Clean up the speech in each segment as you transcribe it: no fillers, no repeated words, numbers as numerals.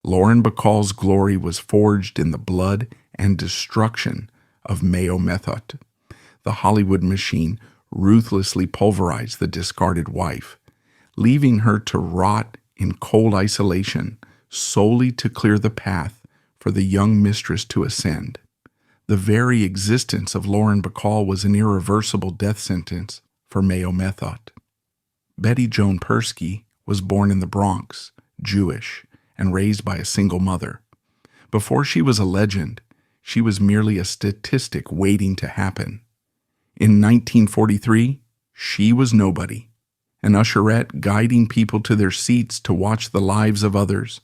Lauren Bacall's glory was forged in the blood and destruction of Mayo Methot. The Hollywood machine ruthlessly pulverized the discarded wife, leaving her to rot in cold isolation solely to clear the path for the young mistress to ascend. The very existence of Lauren Bacall was an irreversible death sentence for Mayo Methot. Betty Joan Persky was born in the Bronx, Jewish, and raised by a single mother. Before she was a legend, she was merely a statistic waiting to happen. In 1943, she was nobody, an usherette guiding people to their seats to watch the lives of others,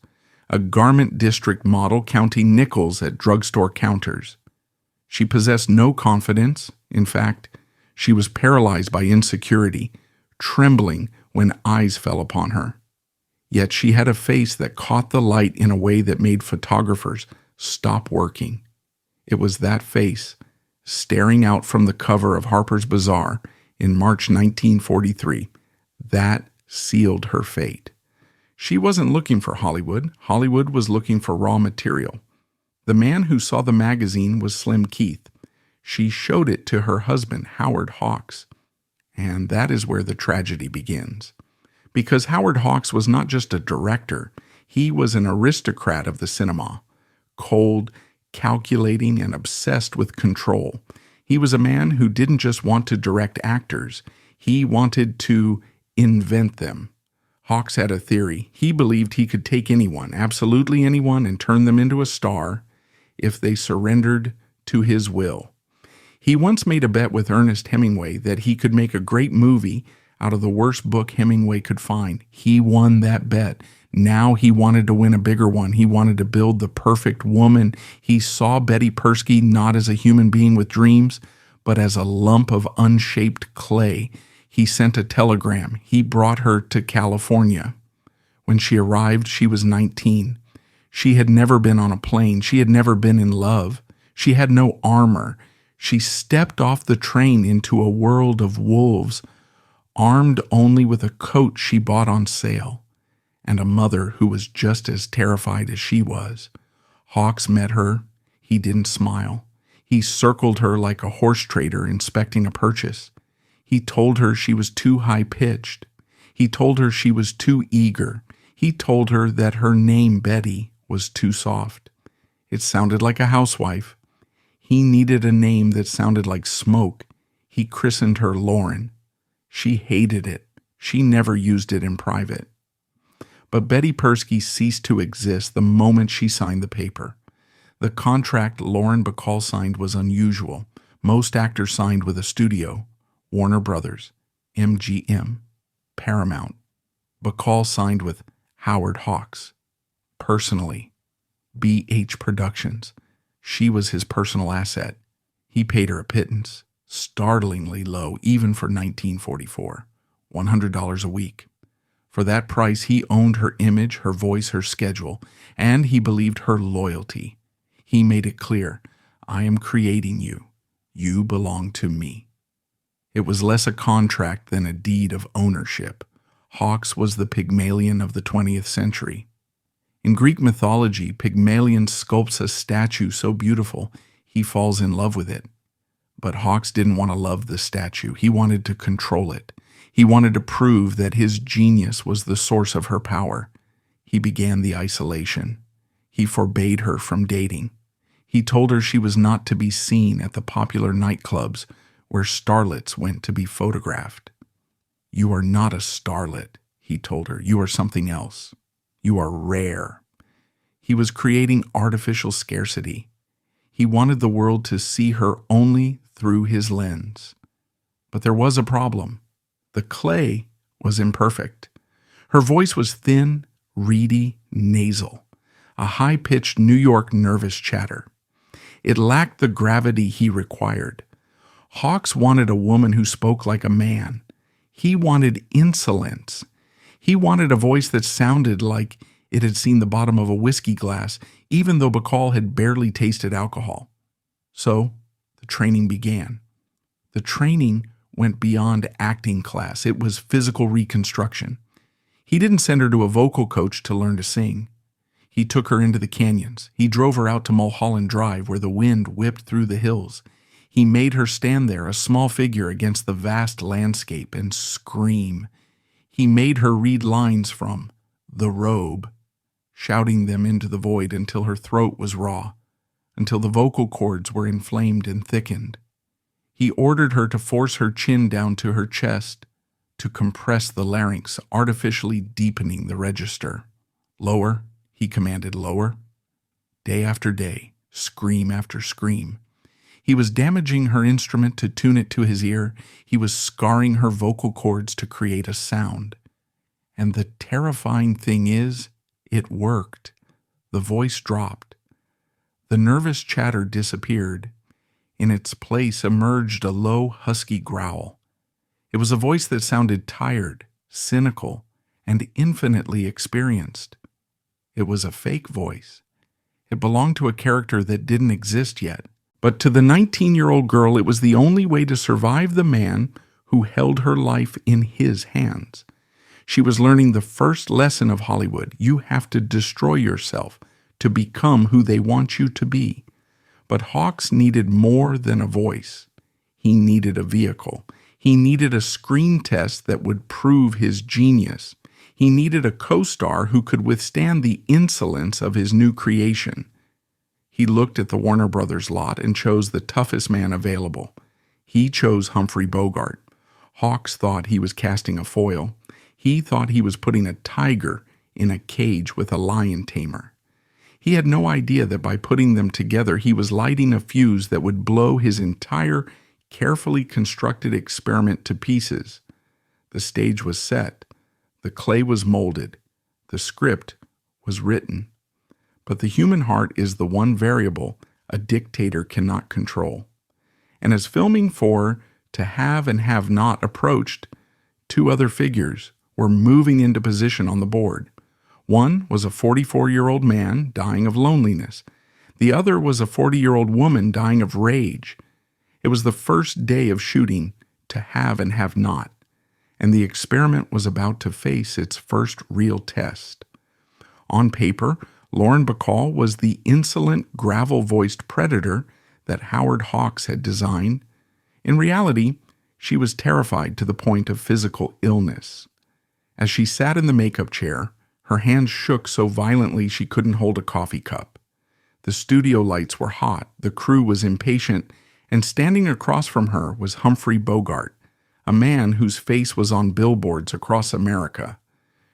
a garment district model counting nickels at drugstore counters. She possessed no confidence. In fact, she was paralyzed by insecurity, trembling when eyes fell upon her. Yet she had a face that caught the light in a way that made photographers stop working. It was that face, staring out from the cover of Harper's Bazaar in March 1943, that sealed her fate. She wasn't looking for Hollywood. Hollywood was looking for raw material. The man who saw the magazine was Slim Keith. She showed it to her husband, Howard Hawks. And that is where the tragedy begins. Because Howard Hawks was not just a director, he was an aristocrat of the cinema, cold, calculating, and obsessed with control. He was a man who didn't just want to direct actors, he wanted to invent them. Hawks had a theory. He believed he could take anyone, absolutely anyone, and turn them into a star if they surrendered to his will. He once made a bet with Ernest Hemingway that he could make a great movie out of the worst book Hemingway could find. He won that bet. Now he wanted to win a bigger one. He wanted to build the perfect woman. He saw Betty Persky not as a human being with dreams, but as a lump of unshaped clay. He sent a telegram. He brought her to California. When she arrived, she was 19. She had never been on a plane. She had never been in love. She had no armor. She stepped off the train into a world of wolves, armed only with a coat she bought on sale, and a mother who was just as terrified as she was. Hawks met her. He didn't smile. He circled her like a horse trader inspecting a purchase. He told her she was too high-pitched. He told her she was too eager. He told her that her name, Betty, was too soft. It sounded like a housewife. He needed a name that sounded like smoke. He christened her Lauren. She hated it. She never used it in private. But Betty Persky ceased to exist the moment she signed the paper. The contract Lauren Bacall signed was unusual. Most actors signed with a studio, Warner Brothers, MGM, Paramount. Bacall signed with Howard Hawks, personally, BH Productions. She was his personal asset. He paid her a pittance, startlingly low even for 1944, $100 a week. For that price, he owned her image, her voice, her schedule, and he believed her loyalty. He made it clear, I am creating you. You belong to me. It was less a contract than a deed of ownership. Hawks was the Pygmalion of the 20th century. In Greek mythology, Pygmalion sculpts a statue so beautiful, he falls in love with it. But Hawks didn't want to love the statue. He wanted to control it. He wanted to prove that his genius was the source of her power. He began the isolation. He forbade her from dating. He told her she was not to be seen at the popular nightclubs where starlets went to be photographed. You are not a starlet, he told her. You are something else. You are rare. He was creating artificial scarcity. He wanted the world to see her only through his lens. But there was a problem. The clay was imperfect. Her voice was thin, reedy, nasal, a high-pitched New York nervous chatter. It lacked the gravity he required. Hawks wanted a woman who spoke like a man. He wanted insolence. He wanted a voice that sounded like it had seen the bottom of a whiskey glass, even though Bacall had barely tasted alcohol. So the training began. The training went beyond acting class. It was physical reconstruction. He didn't send her to a vocal coach to learn to sing. He took her into the canyons. He drove her out to Mulholland Drive, where the wind whipped through the hills. He made her stand there, a small figure against the vast landscape, and scream. He made her read lines from The Robe, shouting them into the void until her throat was raw, until the vocal cords were inflamed and thickened. He ordered her to force her chin down to her chest, to compress the larynx, artificially deepening the register. Lower, he commanded, lower. Day after day, scream after scream. He was damaging her instrument to tune it to his ear. He was scarring her vocal cords to create a sound. And the terrifying thing is, it worked. The voice dropped. The nervous chatter disappeared. In its place emerged a low, husky growl. It was a voice that sounded tired, cynical, and infinitely experienced. It was a fake voice. It belonged to a character that didn't exist yet. But to the 19-year-old girl, it was the only way to survive the man who held her life in his hands. She was learning the first lesson of Hollywood. You have to destroy yourself to become who they want you to be. But Hawks needed more than a voice. He needed a vehicle. He needed a screen test that would prove his genius. He needed a co-star who could withstand the insolence of his new creation. He looked at the Warner Brothers lot and chose the toughest man available. He chose Humphrey Bogart. Hawks thought he was casting a foil. He thought he was putting a tiger in a cage with a lion tamer. He had no idea that by putting them together, he was lighting a fuse that would blow his entire carefully constructed experiment to pieces. The stage was set. The clay was molded. The script was written. But the human heart is the one variable a dictator cannot control. And as filming for To Have and Have Not approached, two other figures were moving into position on the board. One was a 44-year-old man dying of loneliness. The other was a 40-year-old woman dying of rage. It was the first day of shooting To Have and Have Not, and the experiment was about to face its first real test. On paper, Lauren Bacall was the insolent, gravel-voiced predator that Howard Hawks had designed. In reality, she was terrified to the point of physical illness. As she sat in the makeup chair, her hands shook so violently she couldn't hold a coffee cup. The studio lights were hot, the crew was impatient, and standing across from her was Humphrey Bogart, a man whose face was on billboards across America.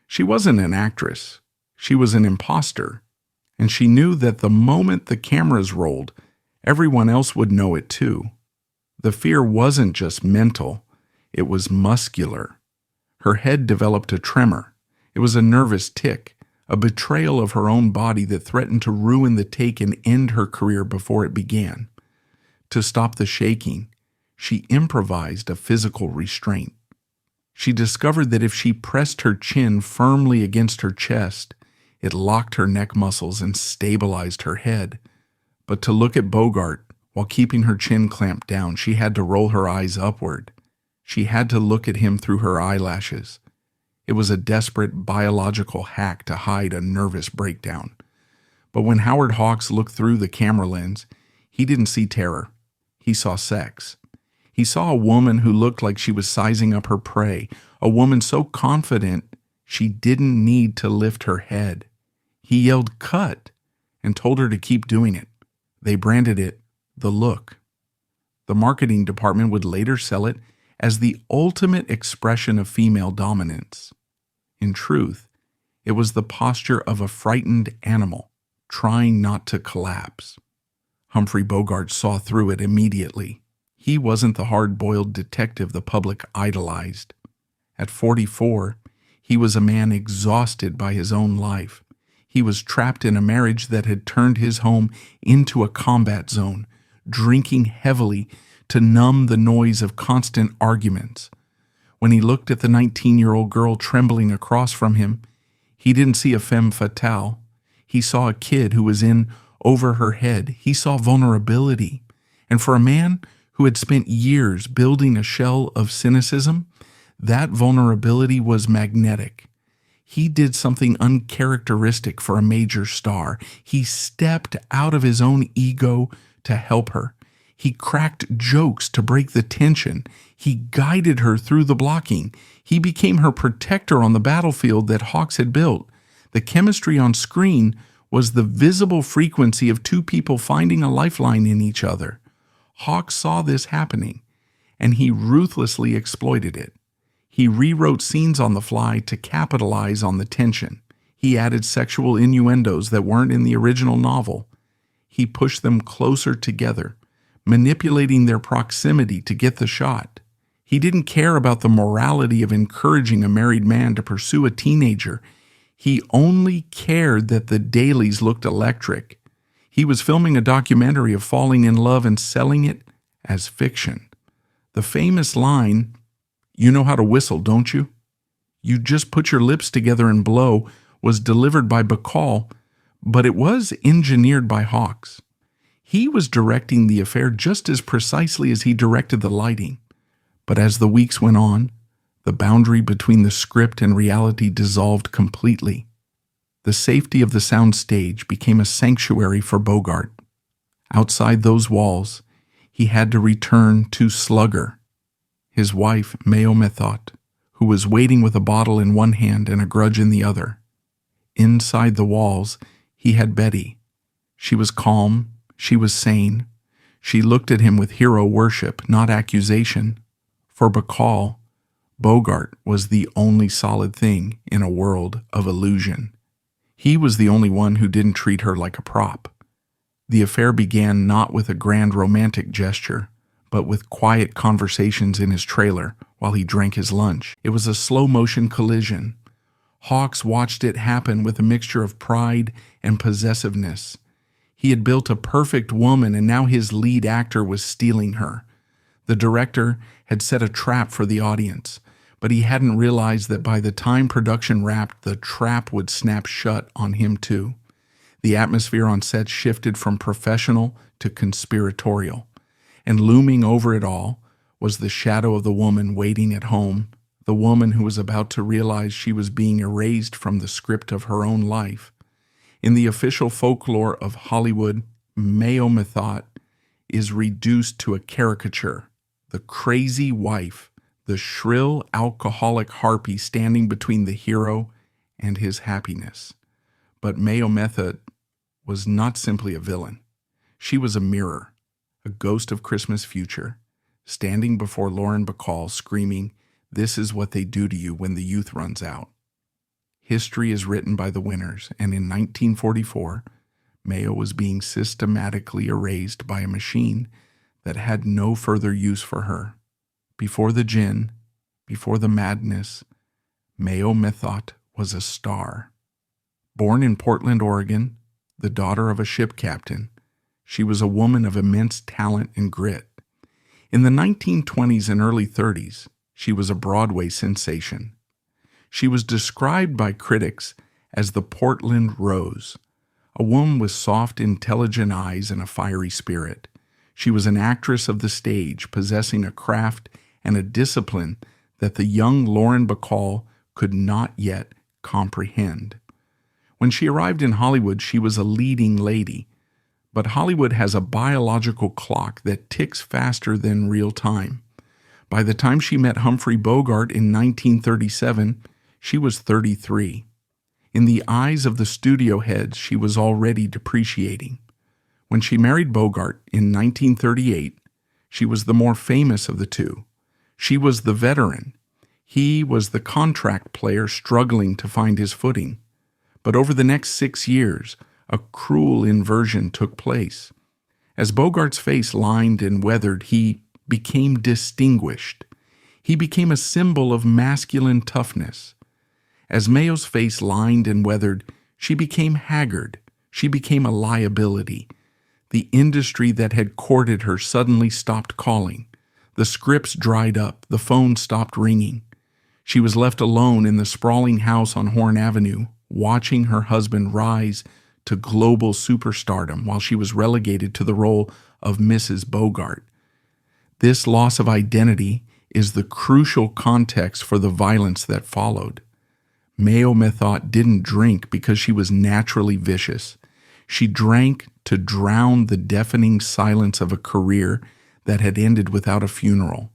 She wasn't an actress. She was an imposter. And she knew that the moment the cameras rolled, everyone else would know it too. The fear wasn't just mental. It was muscular. Her head developed a tremor. It was a nervous tic, a betrayal of her own body that threatened to ruin the take and end her career before it began. To stop the shaking, she improvised a physical restraint. She discovered that if she pressed her chin firmly against her chest, it locked her neck muscles and stabilized her head. But to look at Bogart while keeping her chin clamped down, she had to roll her eyes upward. She had to look at him through her eyelashes. It was a desperate biological hack to hide a nervous breakdown. But when Howard Hawks looked through the camera lens, he didn't see terror. He saw sex. He saw a woman who looked like she was sizing up her prey, a woman so confident she didn't need to lift her head. He yelled, "Cut," and told her to keep doing it. They branded it The Look. The marketing department would later sell it as the ultimate expression of female dominance. In truth, it was the posture of a frightened animal trying not to collapse. Humphrey Bogart saw through it immediately. He wasn't the hard-boiled detective the public idolized. At 44, he was a man exhausted by his own life. He was trapped in a marriage that had turned his home into a combat zone, drinking heavily to numb the noise of constant arguments. When he looked at the 19-year-old girl trembling across from him, he didn't see a femme fatale. He saw a kid who was in over her head. He saw vulnerability. And for a man who had spent years building a shell of cynicism, that vulnerability was magnetic. He did something uncharacteristic for a major star. He stepped out of his own ego to help her. He cracked jokes to break the tension. He guided her through the blocking. He became her protector on the battlefield that Hawks had built. The chemistry on screen was the visible frequency of two people finding a lifeline in each other. Hawks saw this happening, and he ruthlessly exploited it. He rewrote scenes on the fly to capitalize on the tension. He added sexual innuendos that weren't in the original novel. He pushed them closer together, manipulating their proximity to get the shot. He didn't care about the morality of encouraging a married man to pursue a teenager. He only cared that the dailies looked electric. He was filming a documentary of falling in love and selling it as fiction. The famous line, "You know how to whistle, don't you? You just put your lips together and blow," was delivered by Bacall, but it was engineered by Hawks. He was directing the affair just as precisely as he directed the lighting. But as the weeks went on, the boundary between the script and reality dissolved completely. The safety of the sound stage became a sanctuary for Bogart. Outside those walls, he had to return to Slugger, his wife, Mayo Methot, who was waiting with a bottle in one hand and a grudge in the other. Inside the walls, he had Betty. She was calm, she was sane. She looked at him with hero worship, not accusation. For Bacall, Bogart was the only solid thing in a world of illusion. He was the only one who didn't treat her like a prop. The affair began not with a grand romantic gesture, but with quiet conversations in his trailer while he drank his lunch. It was a slow-motion collision. Hawks watched it happen with a mixture of pride and possessiveness. He had built a perfect woman, and now his lead actor was stealing her. The director had set a trap for the audience, but he hadn't realized that by the time production wrapped, the trap would snap shut on him too. The atmosphere on set shifted from professional to conspiratorial, and looming over it all was the shadow of the woman waiting at home, the woman who was about to realize she was being erased from the script of her own life. In the official folklore of Hollywood, Mayo Methot is reduced to a caricature, the crazy wife, the shrill alcoholic harpy standing between the hero and his happiness. But Mayo Methot was not simply a villain. She was a mirror, a ghost of Christmas future, standing before Lauren Bacall screaming, "This is what they do to you when the youth runs out." History is written by the winners, and in 1944, Mayo was being systematically erased by a machine that had no further use for her. Before the gin, before the madness, Mayo Methot was a star. Born in Portland, Oregon, the daughter of a ship captain, she was a woman of immense talent and grit. In the 1920s and early 30s, she was a Broadway sensation. She was described by critics as the Portland Rose, a woman with soft, intelligent eyes and a fiery spirit. She was an actress of the stage, possessing a craft and a discipline that the young Lauren Bacall could not yet comprehend. When she arrived in Hollywood, she was a leading lady, but Hollywood has a biological clock that ticks faster than real time. By the time she met Humphrey Bogart in 1937, she was 33. In the eyes of the studio heads, she was already depreciating. When she married Bogart in 1938, she was the more famous of the two. She was the veteran. He was the contract player struggling to find his footing. But over the next 6 years, a cruel inversion took place. As Bogart's face lined and weathered, he became distinguished. He became a symbol of masculine toughness. As Mayo's face lined and weathered, she became haggard. She became a liability. The industry that had courted her suddenly stopped calling. The scripts dried up. The phone stopped ringing. She was left alone in the sprawling house on Horn Avenue, watching her husband rise to global superstardom while she was relegated to the role of Mrs. Bogart. This loss of identity is the crucial context for the violence that followed. Mayo Methot didn't drink because she was naturally vicious. She drank to drown the deafening silence of a career that had ended without a funeral.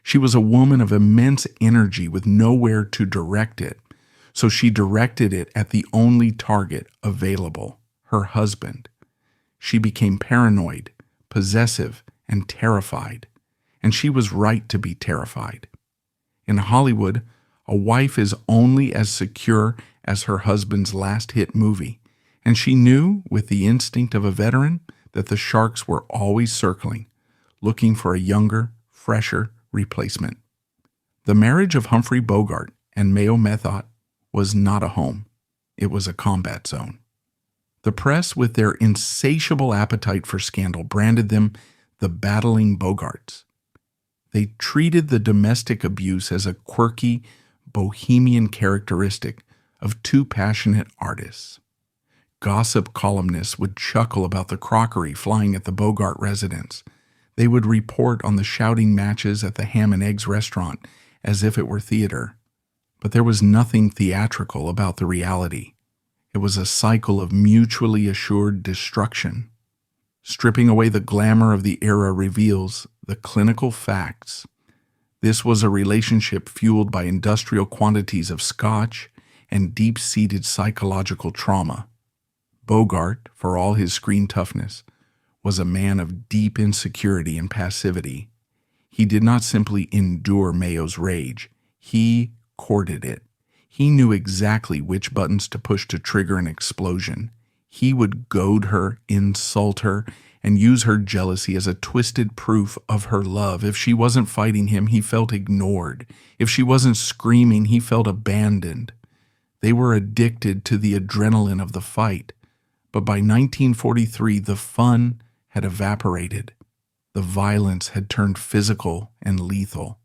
She was a woman of immense energy with nowhere to direct it, so she directed it at the only target available, her husband. She became paranoid, possessive, and terrified, and she was right to be terrified. In Hollywood, a wife is only as secure as her husband's last hit movie, and she knew, with the instinct of a veteran, that the sharks were always circling, looking for a younger, fresher replacement. The marriage of Humphrey Bogart and Mayo Methot was not a home. It was a combat zone. The press, with their insatiable appetite for scandal, branded them the battling Bogarts. They treated the domestic abuse as a quirky, bohemian characteristic of two passionate artists. Gossip columnists would chuckle about the crockery flying at the Bogart residence. They would report on the shouting matches at the Ham and Eggs restaurant as if it were theater. But there was nothing theatrical about the reality. It was a cycle of mutually assured destruction. Stripping away the glamour of the era reveals the clinical facts. This was a relationship fueled by industrial quantities of scotch and deep-seated psychological trauma. Bogart, for all his screen toughness, was a man of deep insecurity and passivity. He did not simply endure Mayo's rage. He courted it. He knew exactly which buttons to push to trigger an explosion. He would goad her, insult her, and use her jealousy as a twisted proof of her love. If she wasn't fighting him, he felt ignored. If she wasn't screaming, he felt abandoned. They were addicted to the adrenaline of the fight. But by 1943, the fun had evaporated. The violence had turned physical and lethal.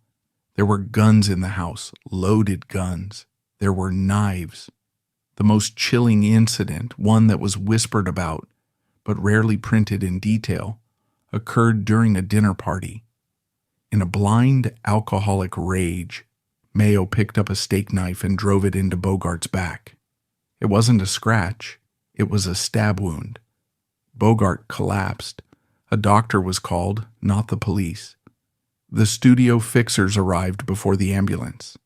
There were guns in the house, loaded guns. There were knives. The most chilling incident, one that was whispered about, but rarely printed in detail, occurred during a dinner party. In a blind alcoholic rage, Mayo picked up a steak knife and drove it into Bogart's back. It wasn't a scratch, it was a stab wound. Bogart collapsed. A doctor was called, not the police. The studio fixers arrived before the ambulance.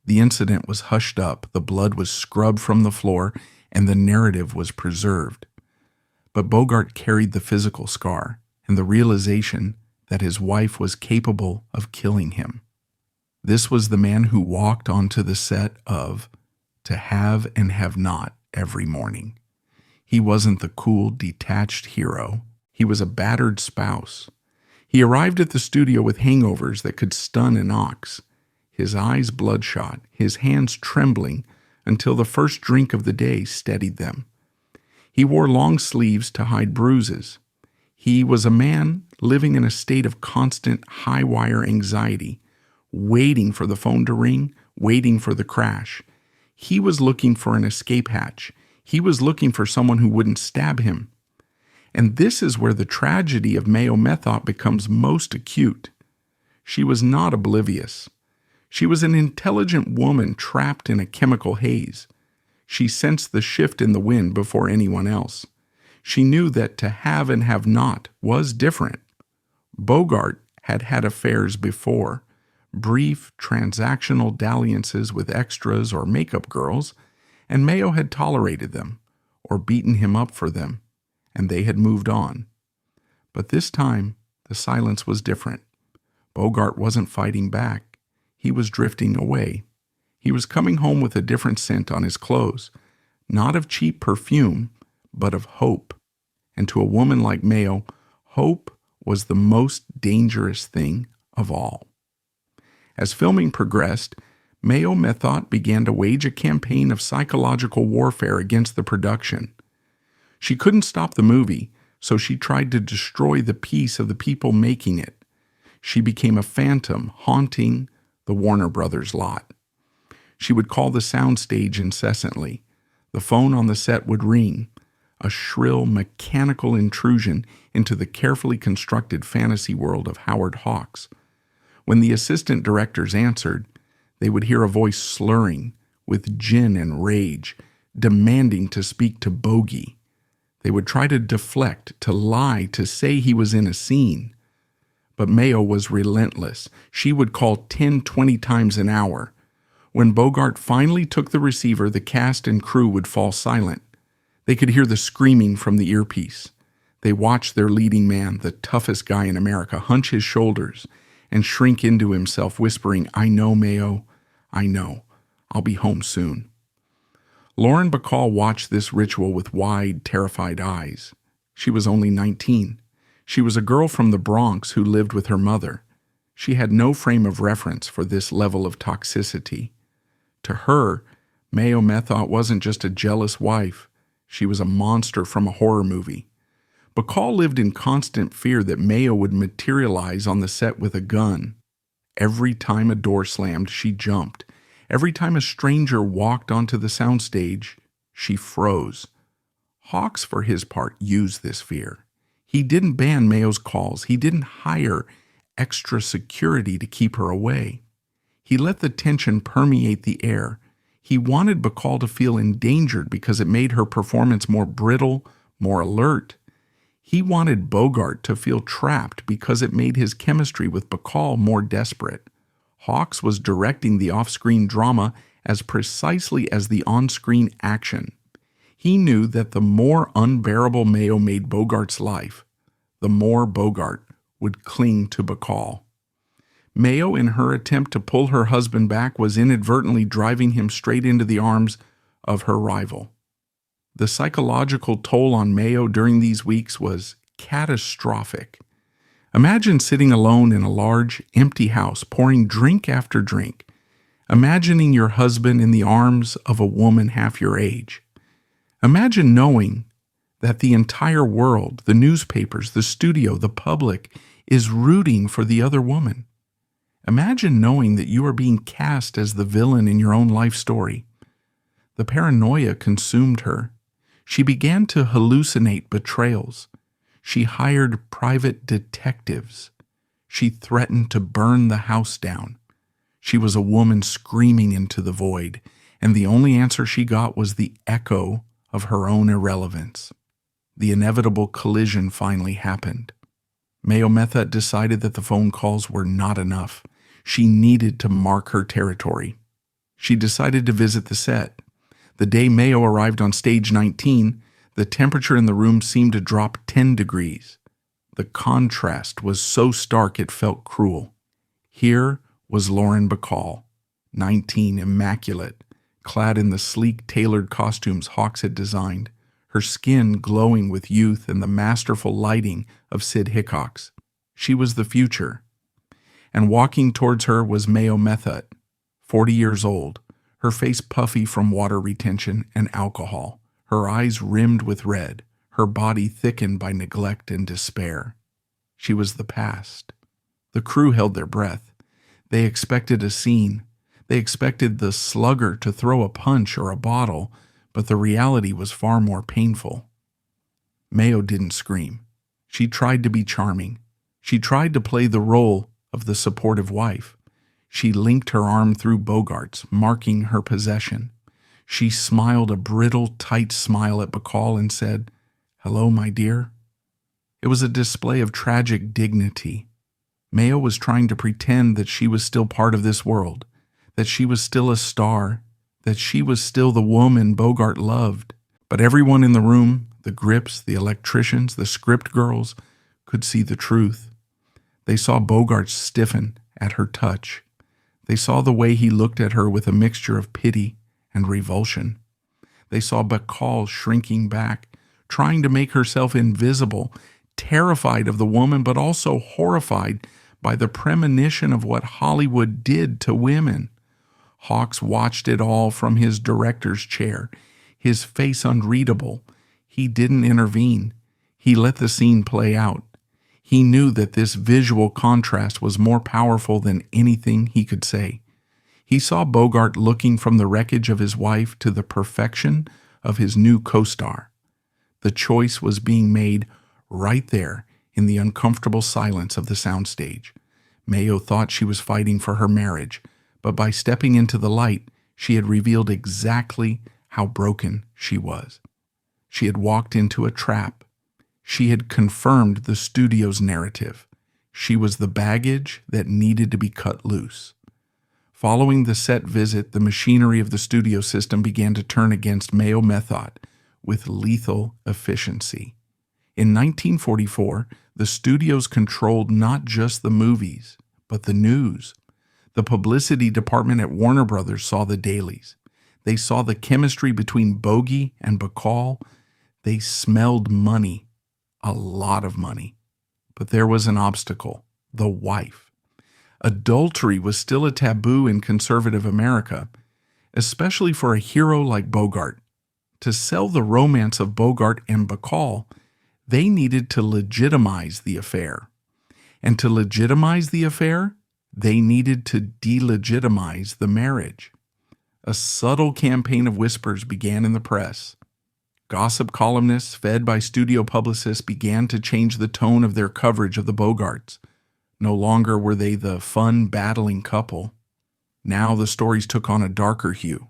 The incident was hushed up, the blood was scrubbed from the floor, and the narrative was preserved. But Bogart carried the physical scar and the realization that his wife was capable of killing him. This was the man who walked onto the set of To Have and Have Not every morning. He wasn't the cool, detached hero. He was a battered spouse. He arrived at the studio with hangovers that could stun an ox, his eyes bloodshot, his hands trembling until the first drink of the day steadied them. He wore long sleeves to hide bruises. He was a man living in a state of constant high-wire anxiety, waiting for the phone to ring, waiting for the crash. He was looking for an escape hatch. He was looking for someone who wouldn't stab him. And this is where the tragedy of Mayo Methot becomes most acute. She was not oblivious. She was an intelligent woman trapped in a chemical haze. She sensed the shift in the wind before anyone else. She knew that to have and have not was different. Bogart had had affairs before, brief transactional dalliances with extras or makeup girls, and Mayo had tolerated them or beaten him up for them, and they had moved on. But this time, the silence was different. Bogart wasn't fighting back. He was drifting away. He was coming home with a different scent on his clothes, not of cheap perfume, but of hope. And to a woman like Mayo, hope was the most dangerous thing of all. As filming progressed, Mayo Methot began to wage a campaign of psychological warfare against the production. She couldn't stop the movie, so she tried to destroy the peace of the people making it. She became a phantom haunting the Warner Brothers lot. She would call the soundstage incessantly. The phone on the set would ring, a shrill mechanical intrusion into the carefully constructed fantasy world of Howard Hawks. When the assistant directors answered, they would hear a voice slurring, with gin and rage, demanding to speak to Bogey. They would try to deflect, to lie, to say he was in a scene. But Mayo was relentless. She would call 10, 20 times an hour. When Bogart finally took the receiver, the cast and crew would fall silent. They could hear the screaming from the earpiece. They watched their leading man, the toughest guy in America, hunch his shoulders and shrink into himself, whispering, "I know, Mayo, I know. I'll be home soon." Lauren Bacall watched this ritual with wide, terrified eyes. She was only 19. She was a girl from the Bronx who lived with her mother. She had no frame of reference for this level of toxicity. To her, Mayo Methot wasn't just a jealous wife. She was a monster from a horror movie. Bacall lived in constant fear that Mayo would materialize on the set with a gun. Every time a door slammed, she jumped. Every time a stranger walked onto the soundstage, she froze. Hawks, for his part, used this fear. He didn't ban Mayo's calls. He didn't hire extra security to keep her away. He let the tension permeate the air. He wanted Bacall to feel endangered because it made her performance more brittle, more alert. He wanted Bogart to feel trapped because it made his chemistry with Bacall more desperate. Hawks was directing the off-screen drama as precisely as the on-screen action. He knew that the more unbearable Mayo made Bogart's life, the more Bogart would cling to Bacall. Mayo, in her attempt to pull her husband back, was inadvertently driving him straight into the arms of her rival. The psychological toll on Mayo during these weeks was catastrophic. Imagine sitting alone in a large, empty house, pouring drink after drink, imagining your husband in the arms of a woman half your age. Imagine knowing that the entire world, the newspapers, the studio, the public, is rooting for the other woman. Imagine knowing that you are being cast as the villain in your own life story. The paranoia consumed her. She began to hallucinate betrayals. She hired private detectives. She threatened to burn the house down. She was a woman screaming into the void, and the only answer she got was the echo of her own irrelevance. The inevitable collision finally happened. Mayo Methot decided that the phone calls were not enough. She needed to mark her territory. She decided to visit the set. The day Mayo arrived on stage 19, the temperature in the room seemed to drop 10 degrees. The contrast was so stark it felt cruel. Here was Lauren Bacall, 19, immaculate, clad in the sleek, tailored costumes Hawks had designed, her skin glowing with youth and the masterful lighting of Sid Hickok's. She was the future. And walking towards her was Mayo Methot, 40 years old, her face puffy from water retention and alcohol, her eyes rimmed with red, her body thickened by neglect and despair. She was the past. The crew held their breath. They expected a scene. They expected the slugger to throw a punch or a bottle, but the reality was far more painful. Mayo didn't scream. She tried to be charming. She tried to play the role of the supportive wife. She linked her arm through Bogart's, marking her possession. She smiled a brittle, tight smile at Bacall and said, "Hello, my dear." It was a display of tragic dignity. Mayo was trying to pretend that she was still part of this world, that she was still a star, that she was still the woman Bogart loved. But everyone in the room, the grips, the electricians, the script girls, could see the truth. They saw Bogart stiffen at her touch. They saw the way he looked at her with a mixture of pity and revulsion. They saw Bacall shrinking back, trying to make herself invisible, terrified of the woman, but also horrified by the premonition of what Hollywood did to women. Hawks watched it all from his director's chair, his face unreadable. He didn't intervene. He let the scene play out. He knew that this visual contrast was more powerful than anything he could say. He saw Bogart looking from the wreckage of his wife to the perfection of his new co-star. The choice was being made right there in the uncomfortable silence of the soundstage. Mayo thought she was fighting for her marriage, but by stepping into the light, She had revealed exactly how broken she was. She had walked into a trap. She had confirmed the studio's narrative. She was the baggage that needed to be cut loose. Following the set visit, the machinery of the studio system began to turn against Mayo Methot with lethal efficiency. In 1944, the studios controlled not just the movies, but the news. The publicity department at Warner Brothers saw the dailies. They saw the chemistry between Bogey and Bacall. They smelled money, a lot of money. But there was an obstacle: the wife. Adultery was still a taboo in conservative America, especially for a hero like Bogart. To sell the romance of Bogart and Bacall, they needed to legitimize the affair. And to legitimize the affair, they needed to delegitimize the marriage. A subtle campaign of whispers began in the press. Gossip columnists, fed by studio publicists, began to change the tone of their coverage of the Bogarts. No longer were they the fun, battling couple. Now the stories took on a darker hue.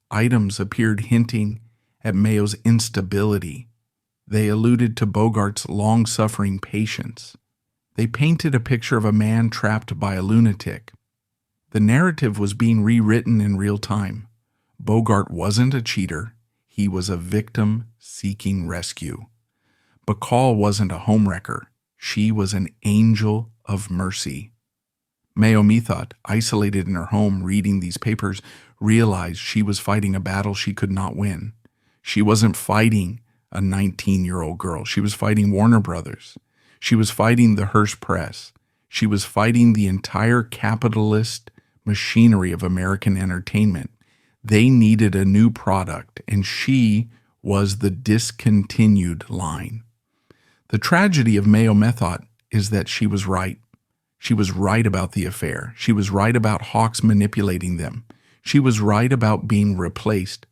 Items appeared hinting at Mayo's instability. They alluded to Bogart's long-suffering patience. They painted a picture of a man trapped by a lunatic. The narrative was being rewritten in real time. Bogart wasn't a cheater. He was a victim seeking rescue. Bacall wasn't a homewrecker. She was an angel of mercy. Mayo Methot, isolated in her home reading these papers, realized she was fighting a battle she could not win. She wasn't fighting a 19-year-old girl. She was fighting Warner Brothers. She was fighting the Hearst Press. She was fighting the entire capitalist machinery of American entertainment. They needed a new product, and she was the discontinued line. The tragedy of Mayo Methot is that she was right. She was right about the affair. She was right about Hawks manipulating them. She was right about being replaced.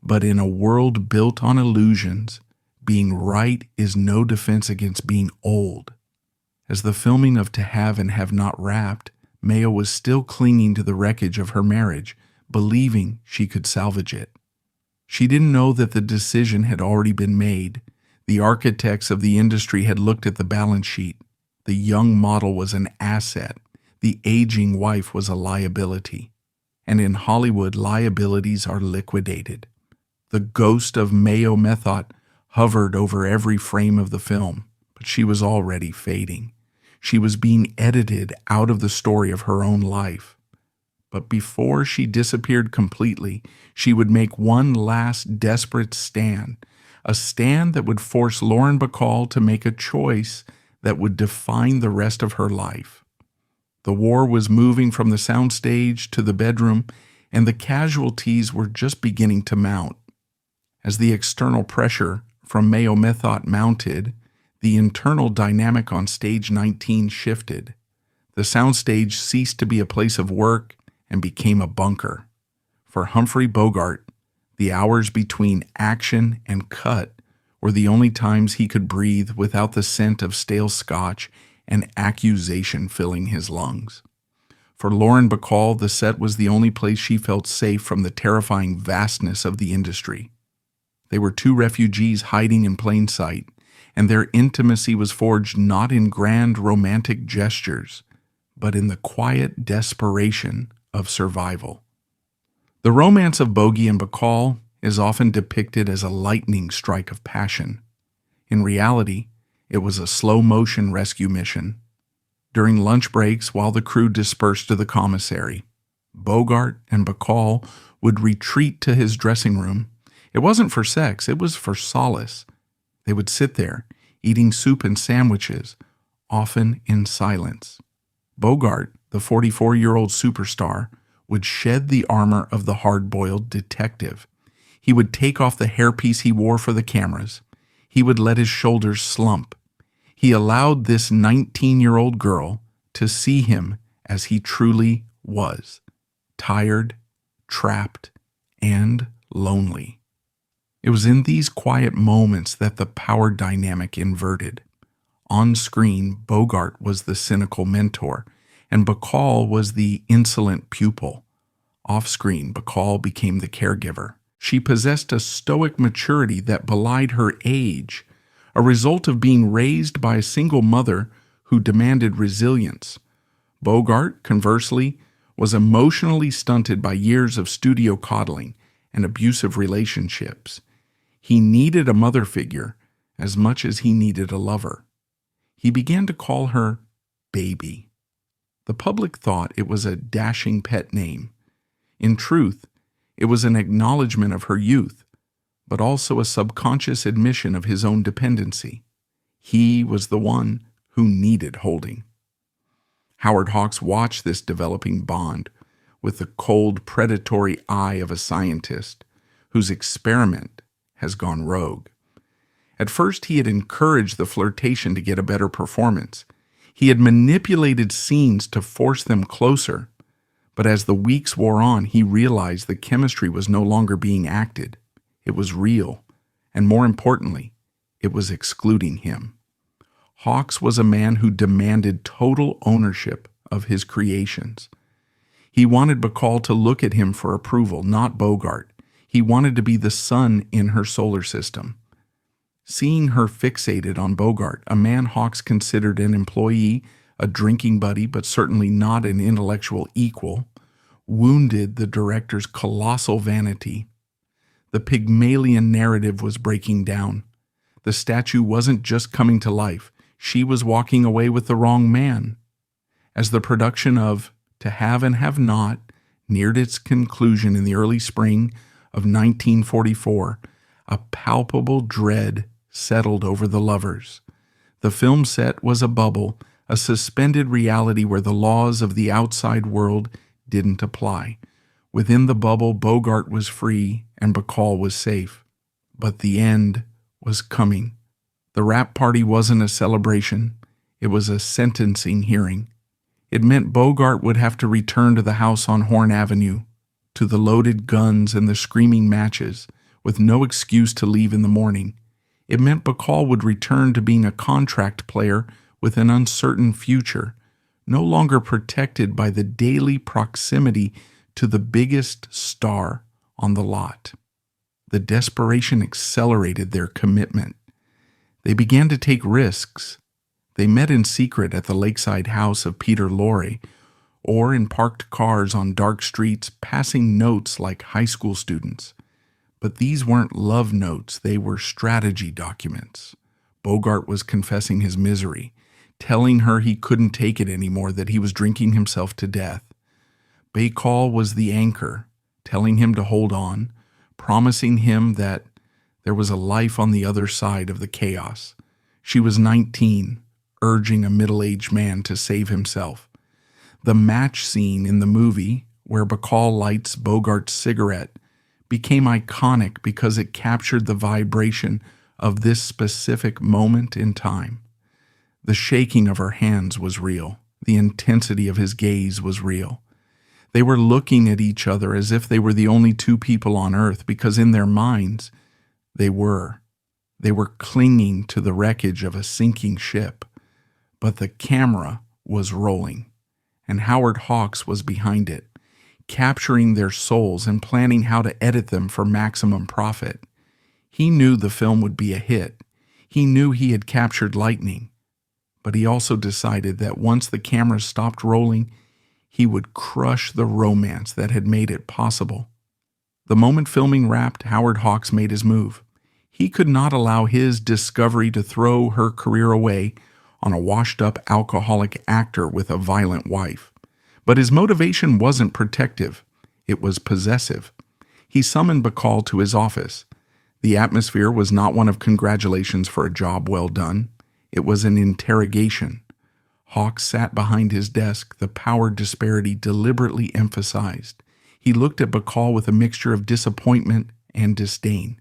But in a world built on illusions, being right is no defense against being old. As the filming of To Have and Have Not wrapped, Mayo was still clinging to the wreckage of her marriage, believing she could salvage it. She didn't know that the decision had already been made. The architects of the industry had looked at the balance sheet. The young model was an asset. The aging wife was a liability. And in Hollywood, liabilities are liquidated. The ghost of Mayo Methot hovered over every frame of the film, but she was already fading. She was being edited out of the story of her own life. But before she disappeared completely, she would make one last desperate stand, a stand that would force Lauren Bacall to make a choice that would define the rest of her life. The war was moving from the soundstage to the bedroom, and the casualties were just beginning to mount. As the external pressure from Mayo Methot mounted, the internal dynamic on stage 19 shifted. The soundstage ceased to be a place of work and became a bunker. For Humphrey Bogart, the hours between action and cut were the only times he could breathe without the scent of stale scotch and accusation filling his lungs. For Lauren Bacall, the set was the only place she felt safe from the terrifying vastness of the industry. They were two refugees hiding in plain sight, and their intimacy was forged not in grand romantic gestures, but in the quiet desperation of survival. The romance of Bogey and Bacall is often depicted as a lightning strike of passion. In reality, it was a slow-motion rescue mission. During lunch breaks, while the crew dispersed to the commissary, Bogart and Bacall would retreat to his dressing room. It wasn't for sex, it was for solace. They would sit there, eating soup and sandwiches, often in silence. Bogart, the 44-year-old superstar, would shed the armor of the hard-boiled detective. He would take off the hairpiece he wore for the cameras. He would let his shoulders slump. He allowed this 19-year-old girl to see him as he truly was, tired, trapped, and lonely. It was in these quiet moments that the power dynamic inverted. On screen, Bogart was the cynical mentor, and Bacall was the insolent pupil. Off-screen, Bacall became the caregiver. She possessed a stoic maturity that belied her age, a result of being raised by a single mother who demanded resilience. Bogart, conversely, was emotionally stunted by years of studio coddling and abusive relationships. He needed a mother figure as much as he needed a lover. He began to call her Baby. The public thought it was a dashing pet name. In truth, it was an acknowledgement of her youth, but also a subconscious admission of his own dependency. He was the one who needed holding. Howard Hawks watched this developing bond with the cold, predatory eye of a scientist whose experiment has gone rogue. At first, he had encouraged the flirtation to get a better performance. He had manipulated scenes to force them closer. But as the weeks wore on, he realized the chemistry was no longer being acted. It was real, and more importantly, it was excluding him. Hawks was a man who demanded total ownership of his creations. He wanted Bacall to look at him for approval, not Bogart. He wanted to be the sun in her solar system. Seeing her fixated on Bogart, a man Hawks considered an employee, a drinking buddy, but certainly not an intellectual equal, wounded the director's colossal vanity. The Pygmalion narrative was breaking down. The statue wasn't just coming to life. She was walking away with the wrong man. As the production of To Have and Have Not neared its conclusion in the early spring of 1944, a palpable dread settled over the lovers. The film set was a bubble, a suspended reality where the laws of the outside world didn't apply. Within the bubble, Bogart was free and Bacall was safe. But the end was coming. The wrap party wasn't a celebration. It was a sentencing hearing. It meant Bogart would have to return to the house on Horn Avenue, to the loaded guns and the screaming matches, with no excuse to leave in the morning. It meant Bacall would return to being a contract player with an uncertain future, no longer protected by the daily proximity to the biggest star on the lot. The desperation accelerated their commitment. They began to take risks. They met in secret at the lakeside house of Peter Lorre, or in parked cars on dark streets, passing notes like high school students. But these weren't love notes, they were strategy documents. Bogart was confessing his misery, telling her he couldn't take it anymore, that he was drinking himself to death. Bacall was the anchor, telling him to hold on, promising him that there was a life on the other side of the chaos. She was 19, urging a middle-aged man to save himself. The match scene in the movie, where Bacall lights Bogart's cigarette, became iconic because it captured the vibration of this specific moment in time. The shaking of her hands was real. The intensity of his gaze was real. They were looking at each other as if they were the only two people on earth, because in their minds, they were. They were clinging to the wreckage of a sinking ship. But the camera was rolling, and Howard Hawks was behind it, capturing their souls and planning how to edit them for maximum profit. He knew the film would be a hit. He knew he had captured lightning. But he also decided that once the camera stopped rolling, he would crush the romance that had made it possible. The moment filming wrapped, Howard Hawks made his move. He could not allow his discovery to throw her career away on a washed-up alcoholic actor with a violent wife. But his motivation wasn't protective. It was possessive. He summoned Bacall to his office. The atmosphere was not one of congratulations for a job well done. It was an interrogation. Hawks sat behind his desk, the power disparity deliberately emphasized. He looked at Bacall with a mixture of disappointment and disdain.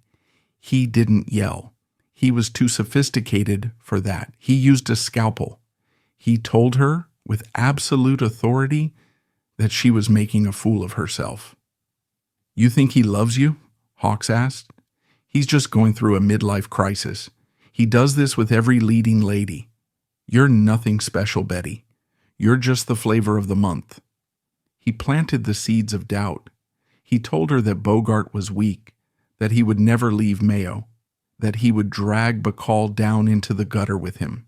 He didn't yell. He was too sophisticated for that. He used a scalpel. He told her, with absolute authority, that she was making a fool of herself. "You think he loves you?" Hawks asked. "He's just going through a midlife crisis. He does this with every leading lady. You're nothing special, Betty. You're just the flavor of the month." He planted the seeds of doubt. He told her that Bogart was weak, that he would never leave Mayo, that he would drag Bacall down into the gutter with him.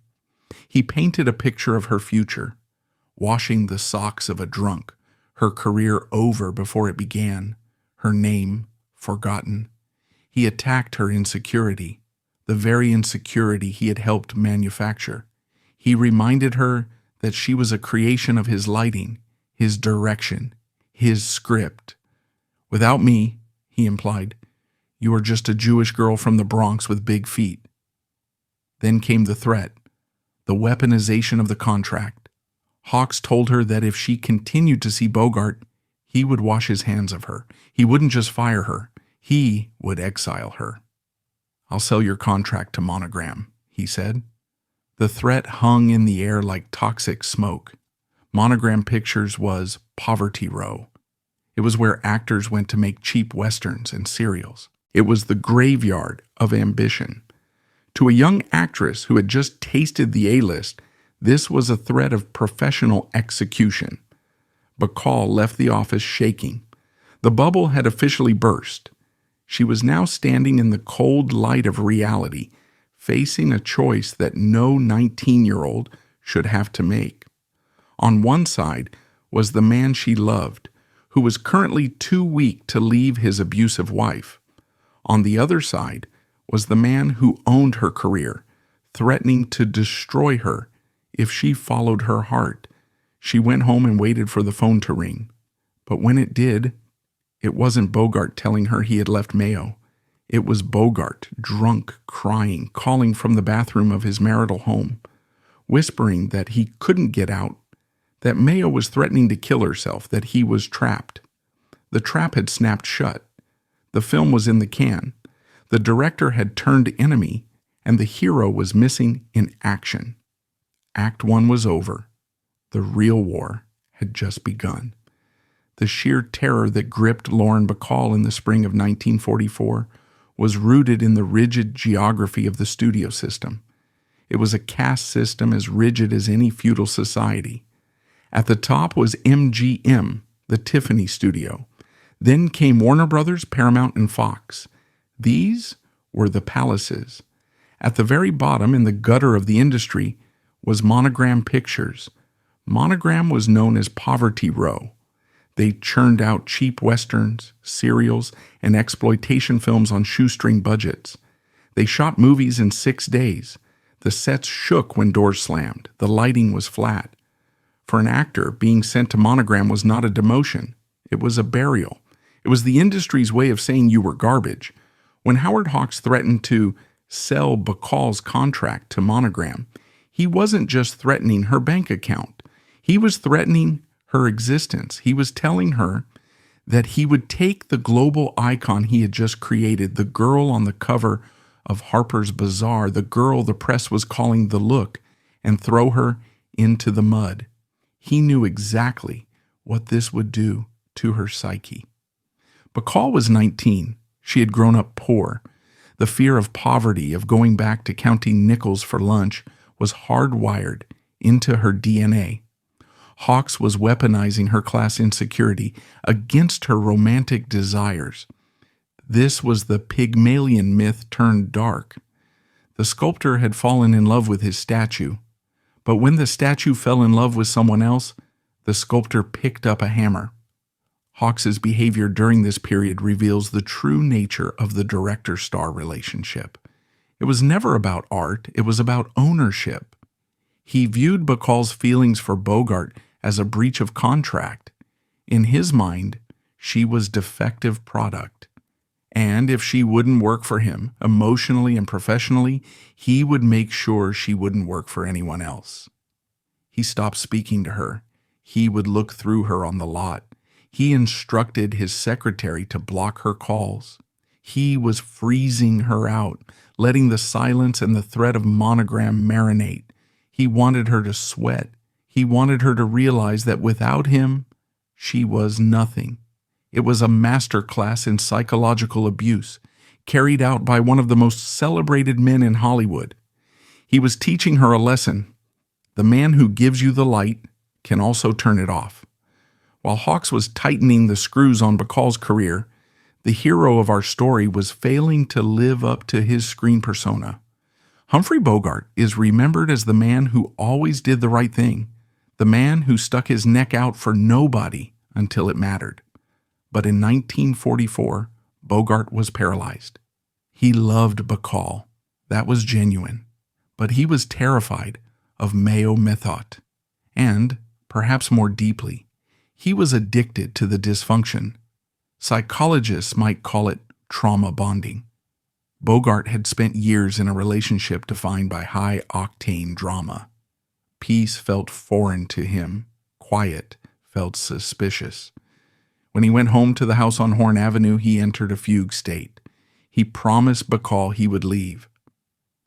He painted a picture of her future, washing the socks of a drunk, her career over before it began, her name forgotten. He attacked her insecurity, the very insecurity he had helped manufacture. He reminded her that she was a creation of his lighting, his direction, his script. Without me, he implied, you are just a Jewish girl from the Bronx with big feet. Then came the threat, the weaponization of the contract. Hawks told her that if she continued to see Bogart, he would wash his hands of her. He wouldn't just fire her, he would exile her. I'll sell your contract to Monogram, he said. The threat hung in the air like toxic smoke. Monogram Pictures was Poverty Row. It was where actors went to make cheap westerns and serials. It was the graveyard of ambition. To a young actress who had just tasted the A-list, this was a threat of professional execution. Bacall left the office shaking. The bubble had officially burst. She was now standing in the cold light of reality, facing a choice that no 19-year-old should have to make. On one side was the man she loved, who was currently too weak to leave his abusive wife. On the other side was the man who owned her career, threatening to destroy her if she followed her heart. She went home and waited for the phone to ring. But when it did, it wasn't Bogart telling her he had left Mayo. It was Bogart, drunk, crying, calling from the bathroom of his marital home, whispering that he couldn't get out, that Mayo was threatening to kill herself, that he was trapped. The trap had snapped shut. The film was in the can. The director had turned enemy, and the hero was missing in action. Act 1 was over. The real war had just begun. The sheer terror that gripped Lauren Bacall in the spring of 1944 was rooted in the rigid geography of the studio system. It was a caste system as rigid as any feudal society. At the top was MGM, the Tiffany studio. Then came Warner Brothers, Paramount, and Fox. These were the palaces. At the very bottom, in the gutter of the industry, was Monogram Pictures. Monogram was known as Poverty Row. They churned out cheap westerns, serials, and exploitation films on shoestring budgets. They shot movies in 6 days. The sets shook when doors slammed. The lighting was flat. For an actor, being sent to Monogram was not a demotion. It was a burial. It was the industry's way of saying you were garbage. When Howard Hawks threatened to sell Bacall's contract to Monogram, he wasn't just threatening her bank account. He was threatening her existence. He was telling her that he would take the global icon he had just created, the girl on the cover of Harper's Bazaar, the girl the press was calling the Look, and throw her into the mud. He knew exactly what this would do to her psyche. Bacall was 19. She had grown up poor. The fear of poverty, of going back to counting nickels for lunch, was hardwired into her DNA. Hawks was weaponizing her class insecurity against her romantic desires. This was the Pygmalion myth turned dark. The sculptor had fallen in love with his statue, but when the statue fell in love with someone else, the sculptor picked up a hammer. Hawks's behavior during this period reveals the true nature of the director-star relationship. It was never about art, it was about ownership. He viewed Bacall's feelings for Bogart as a breach of contract. In his mind, she was defective product. And if she wouldn't work for him, emotionally and professionally, he would make sure she wouldn't work for anyone else. He stopped speaking to her. He would look through her on the lot. He instructed his secretary to block her calls. He was freezing her out, letting the silence and the threat of Monogram marinate. He wanted her to sweat. He wanted her to realize that without him, she was nothing. It was a master class in psychological abuse, carried out by one of the most celebrated men in Hollywood. He was teaching her a lesson. The man who gives you the light can also turn it off. While Hawks was tightening the screws on Bacall's career, the hero of our story was failing to live up to his screen persona. Humphrey Bogart is remembered as the man who always did the right thing, the man who stuck his neck out for nobody until it mattered. But in 1944, Bogart was paralyzed. He loved Bacall. That was genuine. But he was terrified of Mayo Methot. And, perhaps more deeply, he was addicted to the dysfunction. Psychologists might call it trauma bonding. Bogart had spent years in a relationship defined by high-octane drama. Peace felt foreign to him. Quiet felt suspicious. When he went home to the house on Horn Avenue, he entered a fugue state. He promised Bacall he would leave.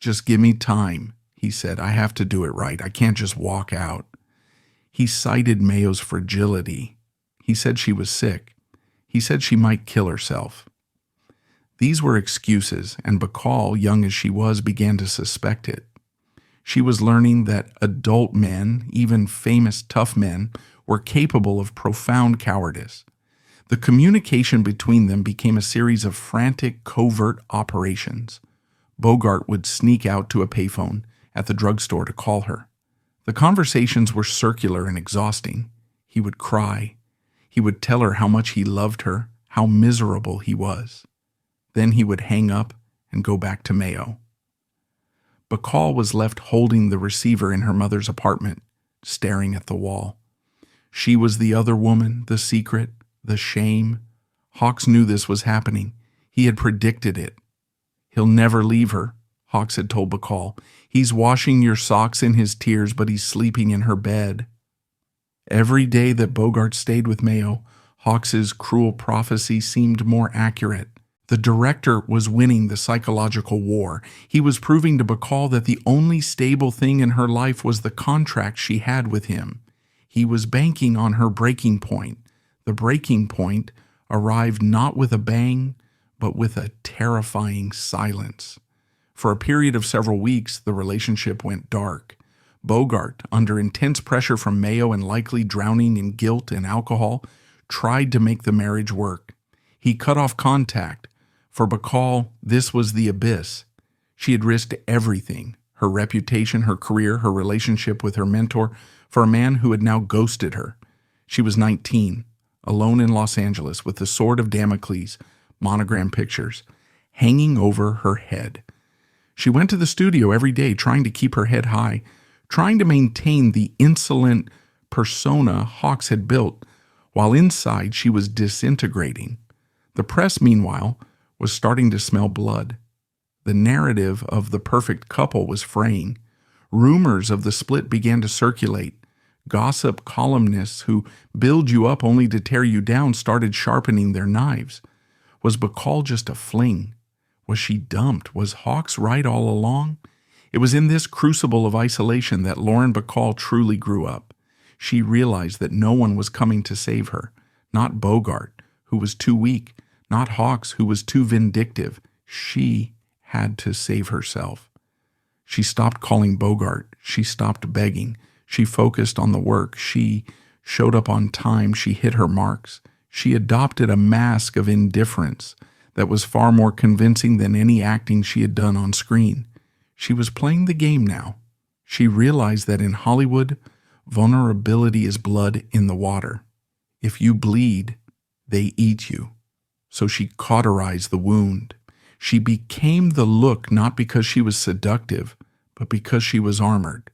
"Just give me time," he said. "I have to do it right. I can't just walk out." He cited Mayo's fragility. He said she was sick. He said she might kill herself. These were excuses, and Bacall, young as she was, began to suspect it. She was learning that adult men, even famous tough men, were capable of profound cowardice. The communication between them became a series of frantic, covert operations. Bogart would sneak out to a payphone at the drugstore to call her. The conversations were circular and exhausting. He would cry. He would tell her how much he loved her, how miserable he was. Then he would hang up and go back to Mayo. Bacall was left holding the receiver in her mother's apartment, staring at the wall. She was the other woman, the secret, the shame. Hawks knew this was happening. He had predicted it. "He'll never leave her," Hawks had told Bacall. "He's washing your socks in his tears, but he's sleeping in her bed." Every day that Bogart stayed with Mayo, Hawks's cruel prophecy seemed more accurate. The director was winning the psychological war. He was proving to Bacall that the only stable thing in her life was the contract she had with him. He was banking on her breaking point. The breaking point arrived not with a bang, but with a terrifying silence. For a period of several weeks, the relationship went dark. Bogart, under intense pressure from Mayo and likely drowning in guilt and alcohol, tried to make the marriage work. He cut off contact. For Bacall, this was the abyss. She had risked everything, her reputation, her career, her relationship with her mentor, for a man who had now ghosted her. She was 19, alone in Los Angeles with the sword of Damocles, monogram pictures, hanging over her head. She went to the studio every day trying to keep her head high, trying to maintain the insolent persona Hawks had built, while inside she was disintegrating. The press, meanwhile, was starting to smell blood. The narrative of the perfect couple was fraying. Rumors of the split began to circulate. Gossip columnists who build you up only to tear you down started sharpening their knives. Was Bacall just a fling? Was she dumped? Was Hawks right all along? It was in this crucible of isolation that Lauren Bacall truly grew up. She realized that no one was coming to save her. Not Bogart, who was too weak. Not Hawks, who was too vindictive. She had to save herself. She stopped calling Bogart. She stopped begging. She focused on the work. She showed up on time. She hit her marks. She adopted a mask of indifference that was far more convincing than any acting she had done on screen. She was playing the game now. She realized that in Hollywood, vulnerability is blood in the water. If you bleed, they eat you. So she cauterized the wound. She became the look not because she was seductive, but because she was armored.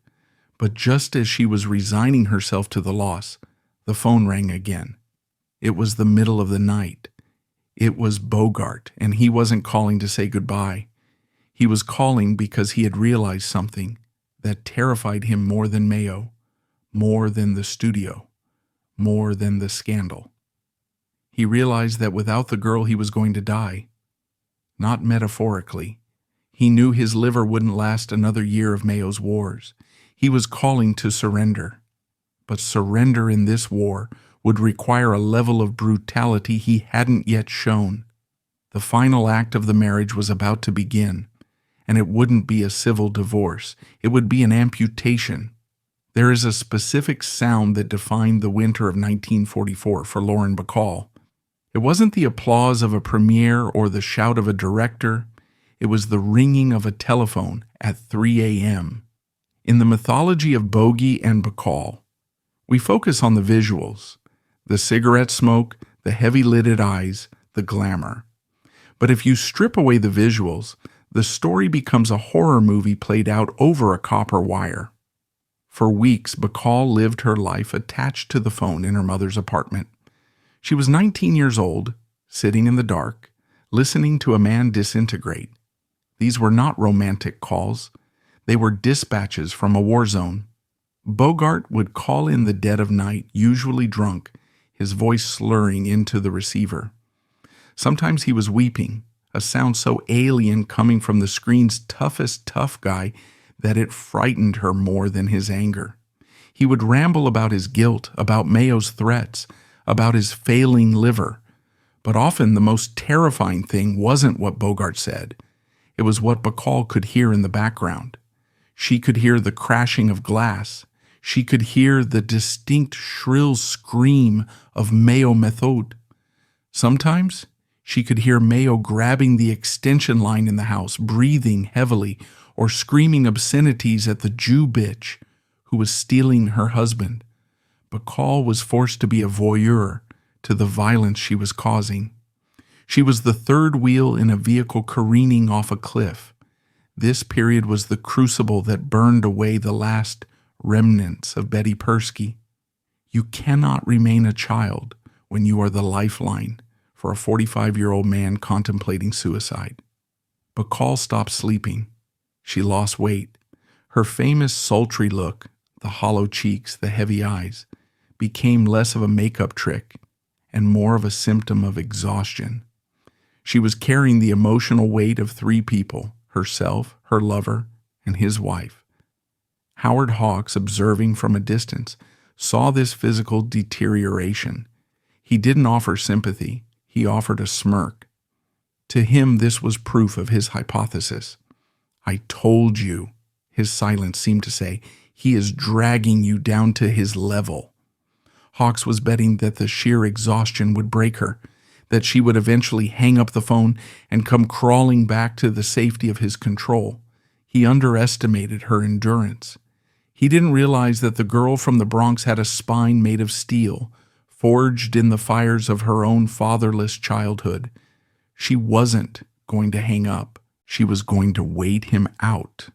But just as she was resigning herself to the loss, the phone rang again. It was the middle of the night. It was Bogart, and he wasn't calling to say goodbye. He was calling because he had realized something that terrified him more than Mayo, more than the studio, more than the scandal. He realized that without the girl he was going to die. Not metaphorically. He knew his liver wouldn't last another year of Mayo's wars. He was calling to surrender. But surrender in this war would require a level of brutality he hadn't yet shown. The final act of the marriage was about to begin, and it wouldn't be a civil divorce. It would be an amputation. There is a specific sound that defined the winter of 1944 for Lauren Bacall. It wasn't the applause of a premiere or the shout of a director. It was the ringing of a telephone at 3 a.m. In the mythology of Bogey and Bacall, we focus on the visuals, the cigarette smoke, the heavy-lidded eyes, the glamour. But if you strip away the visuals, the story becomes a horror movie played out over a copper wire. For weeks, Bacall lived her life attached to the phone in her mother's apartment. She was 19 years old, sitting in the dark, listening to a man disintegrate. These were not romantic calls. They were dispatches from a war zone. Bogart would call in the dead of night, usually drunk, his voice slurring into the receiver. Sometimes he was weeping, a sound so alien coming from the screen's toughest tough guy that it frightened her more than his anger. He would ramble about his guilt, about Mayo's threats, about his failing liver. But often the most terrifying thing wasn't what Bogart said. It was what Bacall could hear in the background. She could hear the crashing of glass. She could hear the distinct shrill scream of Mayo Methot. Sometimes she could hear Mayo grabbing the extension line in the house, breathing heavily, or screaming obscenities at the Jew bitch who was stealing her husband. Bacall was forced to be a voyeur to the violence she was causing. She was the third wheel in a vehicle careening off a cliff. This period was the crucible that burned away the last remnants of Betty Persky. You cannot remain a child when you are the lifeline for a 45-year-old man contemplating suicide. Bacall stopped sleeping. She lost weight. Her famous sultry look, the hollow cheeks, the heavy eyes, became less of a makeup trick and more of a symptom of exhaustion. She was carrying the emotional weight of three people, herself, her lover, and his wife. Howard Hawks, observing from a distance, saw this physical deterioration. He didn't offer sympathy. He offered a smirk. To him, this was proof of his hypothesis. "I told you," his silence seemed to say. "He is dragging you down to his level." Hawks was betting that the sheer exhaustion would break her, that she would eventually hang up the phone and come crawling back to the safety of his control. He underestimated her endurance. He didn't realize that the girl from the Bronx had a spine made of steel, forged in the fires of her own fatherless childhood. She wasn't going to hang up. She was going to wait him out.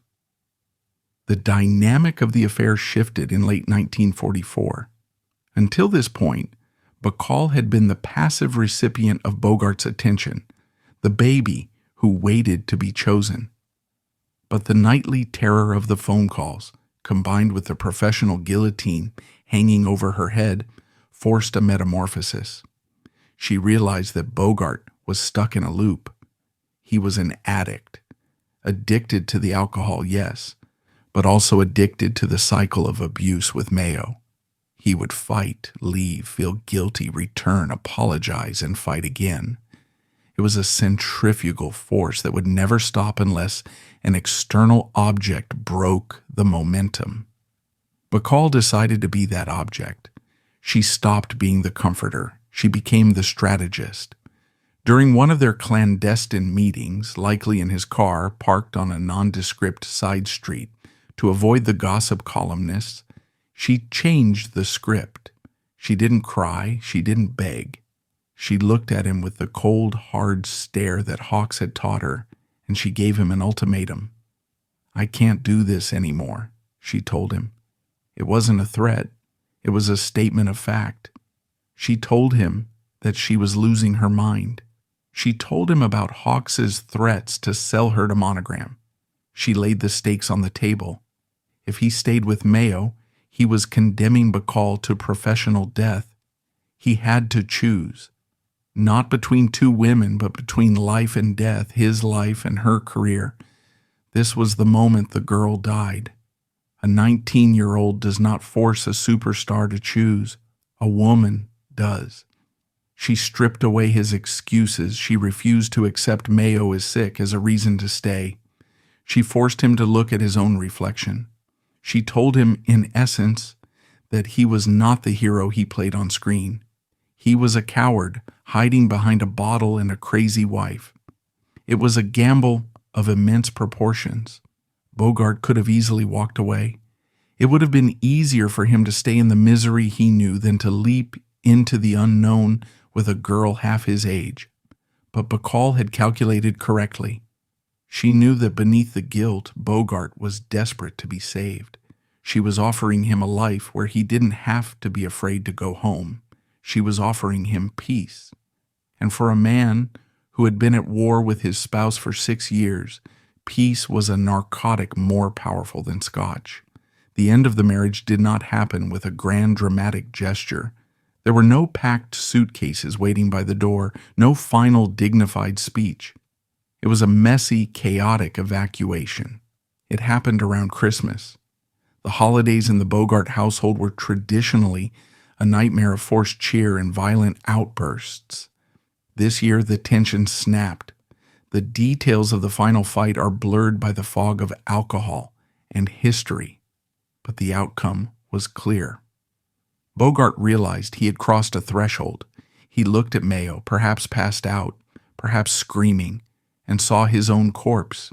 The dynamic of the affair shifted in late 1944. Until this point, Bacall had been the passive recipient of Bogart's attention, the baby who waited to be chosen. But the nightly terror of the phone calls, combined with the professional guillotine hanging over her head, forced a metamorphosis. She realized that Bogart was stuck in a loop. He was an addict, addicted to the alcohol, yes, but also addicted to the cycle of abuse with Mayo. He would fight, leave, feel guilty, return, apologize, and fight again. It was a centrifugal force that would never stop unless an external object broke the momentum. Bacall decided to be that object. She stopped being the comforter. She became the strategist. During one of their clandestine meetings, likely in his car parked on a nondescript side street to avoid the gossip columnists, she changed the script. She didn't cry. She didn't beg. She looked at him with the cold, hard stare that Hawks had taught her, and she gave him an ultimatum. "I can't do this anymore," she told him. It wasn't a threat. It was a statement of fact. She told him that she was losing her mind. She told him about Hawks's threats to sell her to Monogram. She laid the stakes on the table. If he stayed with Mayo, he was condemning Bacall to professional death. He had to choose, not between two women, but between life and death, his life and her career. This was the moment the girl died. A 19-year-old does not force a superstar to choose. A woman does. She stripped away his excuses. She refused to accept Mayo is sick as a reason to stay. She forced him to look at his own reflection. She told him, in essence, that he was not the hero he played on screen. He was a coward, hiding behind a bottle and a crazy wife. It was a gamble of immense proportions. Bogart could have easily walked away. It would have been easier for him to stay in the misery he knew than to leap into the unknown with a girl half his age. But Bacall had calculated correctly. She knew that beneath the guilt, Bogart was desperate to be saved. She was offering him a life where he didn't have to be afraid to go home. She was offering him peace. And for a man who had been at war with his spouse for 6 years, peace was a narcotic more powerful than scotch. The end of the marriage did not happen with a grand dramatic gesture. There were no packed suitcases waiting by the door, no final dignified speech. It was a messy, chaotic evacuation. It happened around Christmas. The holidays in the Bogart household were traditionally a nightmare of forced cheer and violent outbursts. This year, the tension snapped. The details of the final fight are blurred by the fog of alcohol and history, but the outcome was clear. Bogart realized he had crossed a threshold. He looked at Mayo, perhaps passed out, perhaps screaming, and saw his own corpse.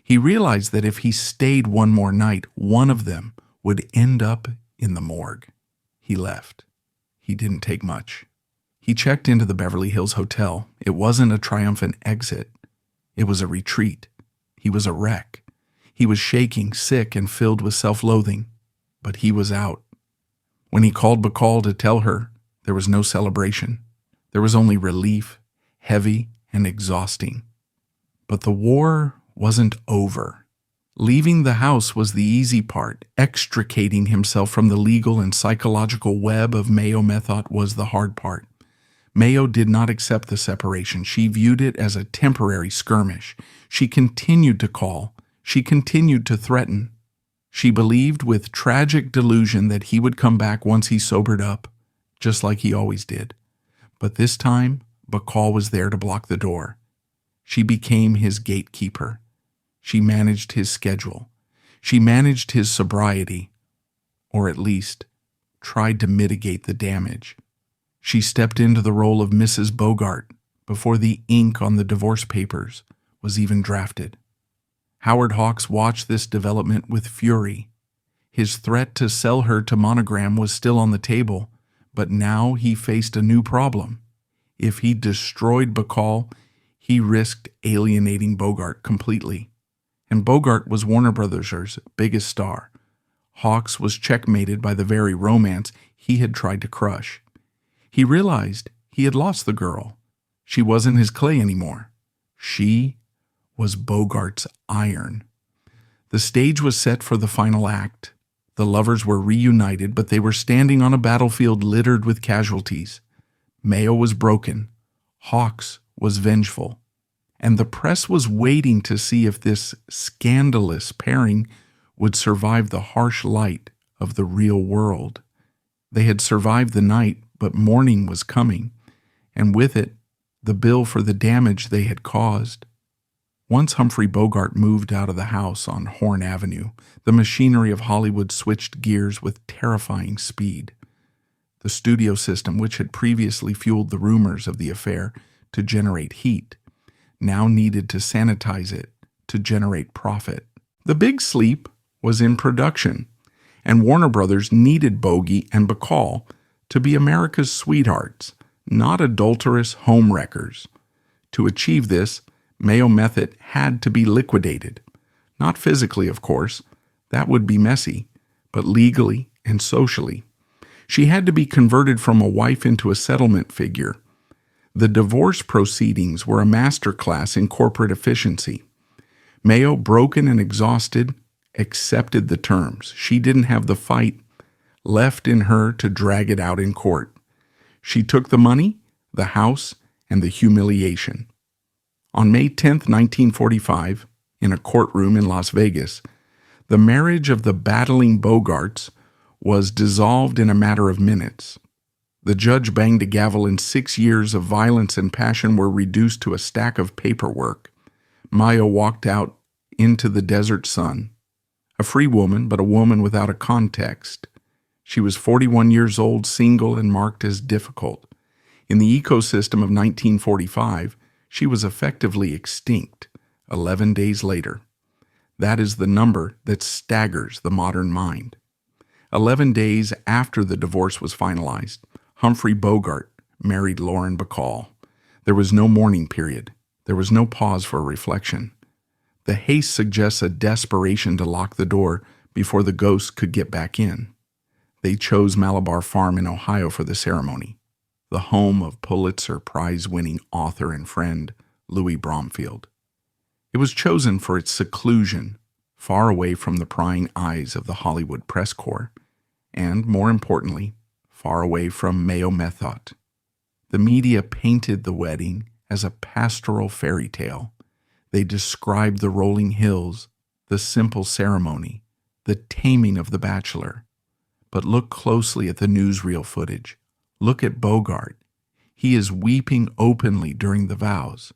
He realized that if he stayed one more night, one of them would end up in the morgue. He left. He didn't take much. He checked into the Beverly Hills Hotel. It wasn't a triumphant exit. It was a retreat. He was a wreck. He was shaking, sick, and filled with self-loathing. But he was out. When he called Bacall to tell her, there was no celebration. There was only relief, heavy and exhausting. But the war wasn't over. Leaving the house was the easy part. Extricating himself from the legal and psychological web of Mayo Methot was the hard part. Mayo did not accept the separation. She viewed it as a temporary skirmish. She continued to call. She continued to threaten. She believed with tragic delusion that he would come back once he sobered up, just like he always did. But this time, Bacall was there to block the door. She became his gatekeeper. She managed his schedule. She managed his sobriety, or at least tried to mitigate the damage. She stepped into the role of Mrs. Bogart before the ink on the divorce papers was even drafted. Howard Hawks watched this development with fury. His threat to sell her to Monogram was still on the table, but now he faced a new problem. If he destroyed Bacall, he risked alienating Bogart completely. And Bogart was Warner Brothers' biggest star. Hawks was checkmated by the very romance he had tried to crush. He realized he had lost the girl. She wasn't his clay anymore. She was Bogart's iron. The stage was set for the final act. The lovers were reunited, but they were standing on a battlefield littered with casualties. Mayo was broken. Hawks was vengeful. And the press was waiting to see if this scandalous pairing would survive the harsh light of the real world. They had survived the night, but morning was coming, and with it, the bill for the damage they had caused. Once Humphrey Bogart moved out of the house on Horn Avenue, the machinery of Hollywood switched gears with terrifying speed. The studio system, which had previously fueled the rumors of the affair to generate heat, now needed to sanitize it to generate profit. The Big Sleep was in production, and Warner Brothers needed Bogey and Bacall to be America's sweethearts, not adulterous homewreckers. To achieve this, Mayo Methot had to be liquidated. Not physically, of course. That would be messy, but legally and socially. She had to be converted from a wife into a settlement figure. The divorce proceedings were a masterclass in corporate efficiency. Mayo, broken and exhausted, accepted the terms. She didn't have the fight left in her to drag it out in court. She took the money, the house, and the humiliation. On May 10, 1945, in a courtroom in Las Vegas, the marriage of the battling Bogarts was dissolved in a matter of minutes. The judge banged a gavel and 6 years of violence and passion were reduced to a stack of paperwork. Mayo walked out into the desert sun, A free woman, but a woman without a context. She was 41 years old, single, and marked as difficult. In the ecosystem of 1945, she was effectively extinct 11 days later. That is the number that staggers the modern mind. 11 days after the divorce was finalized, Humphrey Bogart married Lauren Bacall. There was no mourning period. There was no pause for reflection. The haste suggests a desperation to lock the door before the ghost could get back in. They chose Malabar Farm in Ohio for the ceremony, the home of Pulitzer Prize-winning author and friend Louis Bromfield. It was chosen for its seclusion, far away from the prying eyes of the Hollywood press corps, and, more importantly, far away from Mayo Methot. The media painted the wedding as a pastoral fairy tale. They described the rolling hills, the simple ceremony, the taming of the bachelor. But look closely at the newsreel footage. Look at Bogart. He is weeping openly during the vows.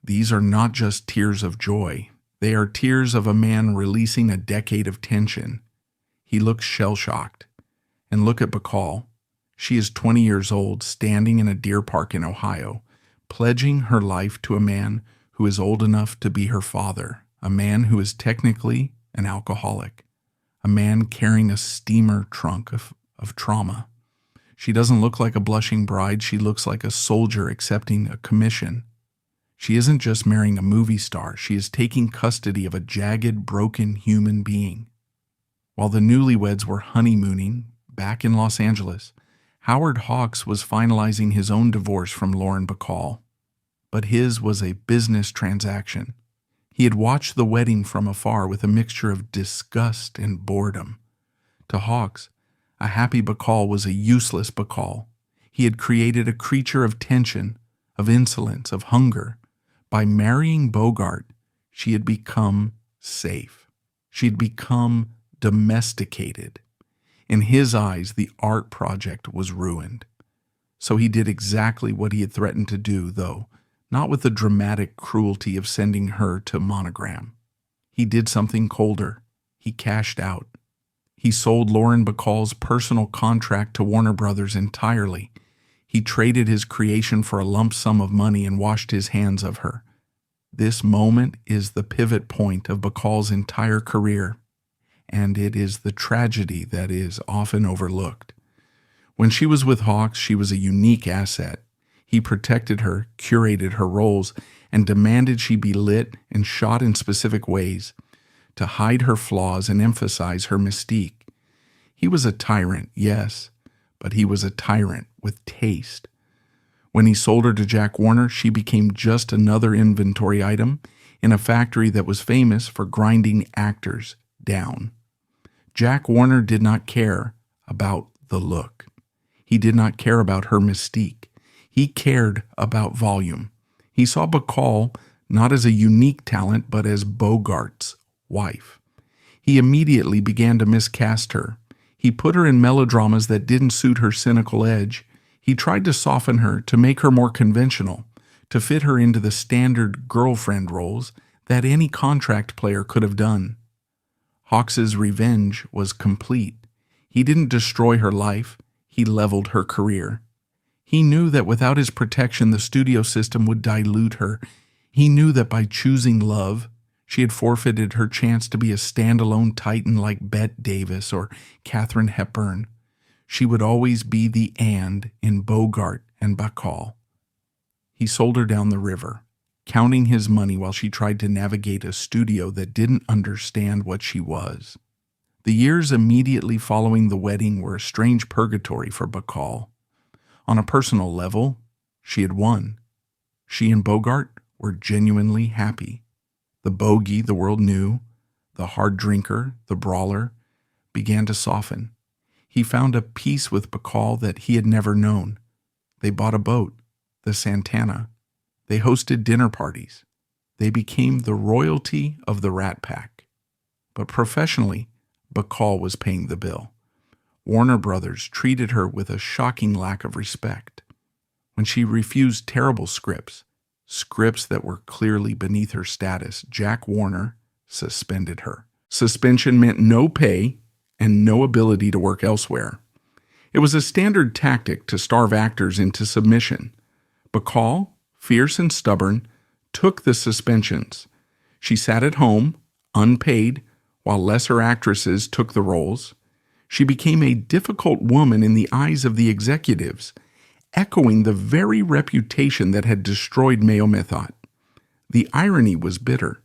These are not just tears of joy. They are tears of a man releasing a decade of tension. He looks shell-shocked. And look at Bacall. She is 20 years old, standing in a deer park in Ohio, pledging her life to a man who is old enough to be her father, a man who is technically an alcoholic, a man carrying a steamer trunk of trauma. She doesn't look like a blushing bride. She looks like a soldier accepting a commission. She isn't just marrying a movie star. She is taking custody of a jagged, broken human being. While the newlyweds were honeymooning back in Los Angeles, Howard Hawks was finalizing his own divorce from Lauren Bacall. But his was a business transaction. He had watched the wedding from afar with a mixture of disgust and boredom. To Hawks, a happy Bacall was a useless Bacall. He had created a creature of tension, of insolence, of hunger. By marrying Bogart, she had become safe. She had become domesticated. In his eyes, the art project was ruined. So he did exactly what he had threatened to do, though not with the dramatic cruelty of sending her to Monogram. He did something colder. He cashed out. He sold Lauren Bacall's personal contract to Warner Brothers entirely. He traded his creation for a lump sum of money and washed his hands of her. This moment is the pivot point of Bacall's entire career, and it is the tragedy that is often overlooked. When she was with Hawks, she was a unique asset. He protected her, curated her roles, and demanded she be lit and shot in specific ways to hide her flaws and emphasize her mystique. He was a tyrant, yes, but he was a tyrant with taste. When he sold her to Jack Warner, she became just another inventory item in a factory that was famous for grinding actors down. Jack Warner did not care about the look. He did not care about her mystique. He cared about volume. He saw Bacall not as a unique talent, but as Bogart's wife. He immediately began to miscast her. He put her in melodramas that didn't suit her cynical edge. He tried to soften her, to make her more conventional, to fit her into the standard girlfriend roles that any contract player could have done. Hawks's revenge was complete. He didn't destroy her life. He leveled her career. He knew that without his protection, the studio system would dilute her. He knew that by choosing love, she had forfeited her chance to be a standalone titan like Bette Davis or Katharine Hepburn. She would always be the and in Bogart and Bacall. He sold her down the river, counting his money while she tried to navigate a studio that didn't understand what she was. The years immediately following the wedding were a strange purgatory for Bacall. On a personal level, she had won. She and Bogart were genuinely happy. The bogey the world knew, the hard drinker, the brawler, began to soften. He found a peace with Bacall that he had never known. They bought a boat, the Santana. They hosted dinner parties. They became the royalty of the Rat Pack. But professionally, Bacall was paying the bill. Warner Brothers treated her with a shocking lack of respect. When she refused terrible scripts that were clearly beneath her status, Jack Warner suspended her. Suspension meant no pay and no ability to work elsewhere. It was a standard tactic to starve actors into submission. Bacall, fierce and stubborn, took the suspensions. She sat at home, unpaid, while lesser actresses took the roles. She became a difficult woman in the eyes of the executives, echoing the very reputation that had destroyed Mayo Methot. The irony was bitter.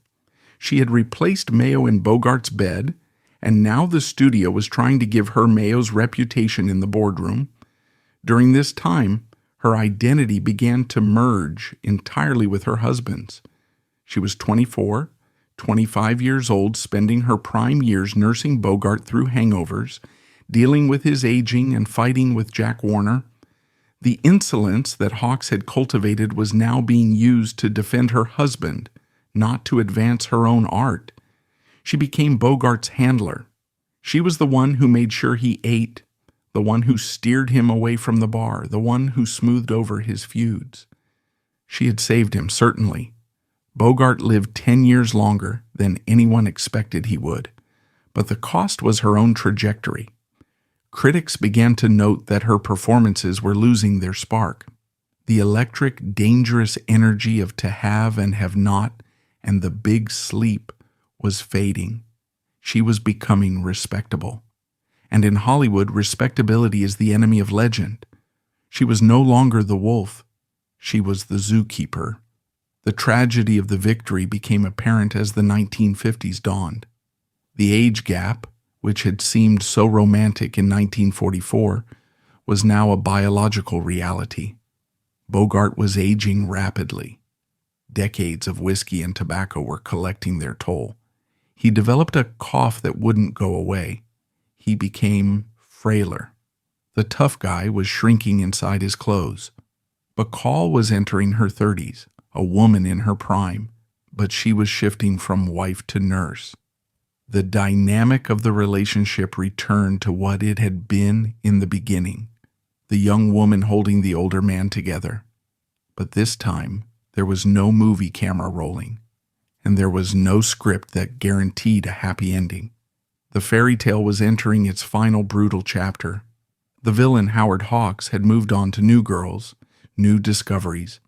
She had replaced Mayo in Bogart's bed, and now the studio was trying to give her Mayo's reputation in the boardroom. During this time, her identity began to merge entirely with her husband's. She was 24, 25 years old, spending her prime years nursing Bogart through hangovers, dealing with his aging and fighting with Jack Warner. The insolence that Hawks had cultivated was now being used to defend her husband, not to advance her own art. She became Bogart's handler. She was the one who made sure he ate, the one who steered him away from the bar, the one who smoothed over his feuds. She had saved him, certainly. Bogart lived 10 years longer than anyone expected he would, but the cost was her own trajectory. Critics began to note that her performances were losing their spark. The electric, dangerous energy of to have and have not and the big sleep was fading. She was becoming respectable. And in Hollywood, respectability is the enemy of legend. She was no longer the wolf. She was the zookeeper. The tragedy of the victory became apparent as the 1950s dawned. The age gap, which had seemed so romantic in 1944, was now a biological reality. Bogart was aging rapidly. Decades of whiskey and tobacco were collecting their toll. He developed a cough that wouldn't go away. He became frailer. The tough guy was shrinking inside his clothes. Bacall was entering her 30s, a woman in her prime, but she was shifting from wife to nurse. The dynamic of the relationship returned to what it had been in the beginning, the young woman holding the older man together. But this time, there was no movie camera rolling, and there was no script that guaranteed a happy ending. The fairy tale was entering its final brutal chapter. The villain, Howard Hawks, had moved on to new girls, new discoveries.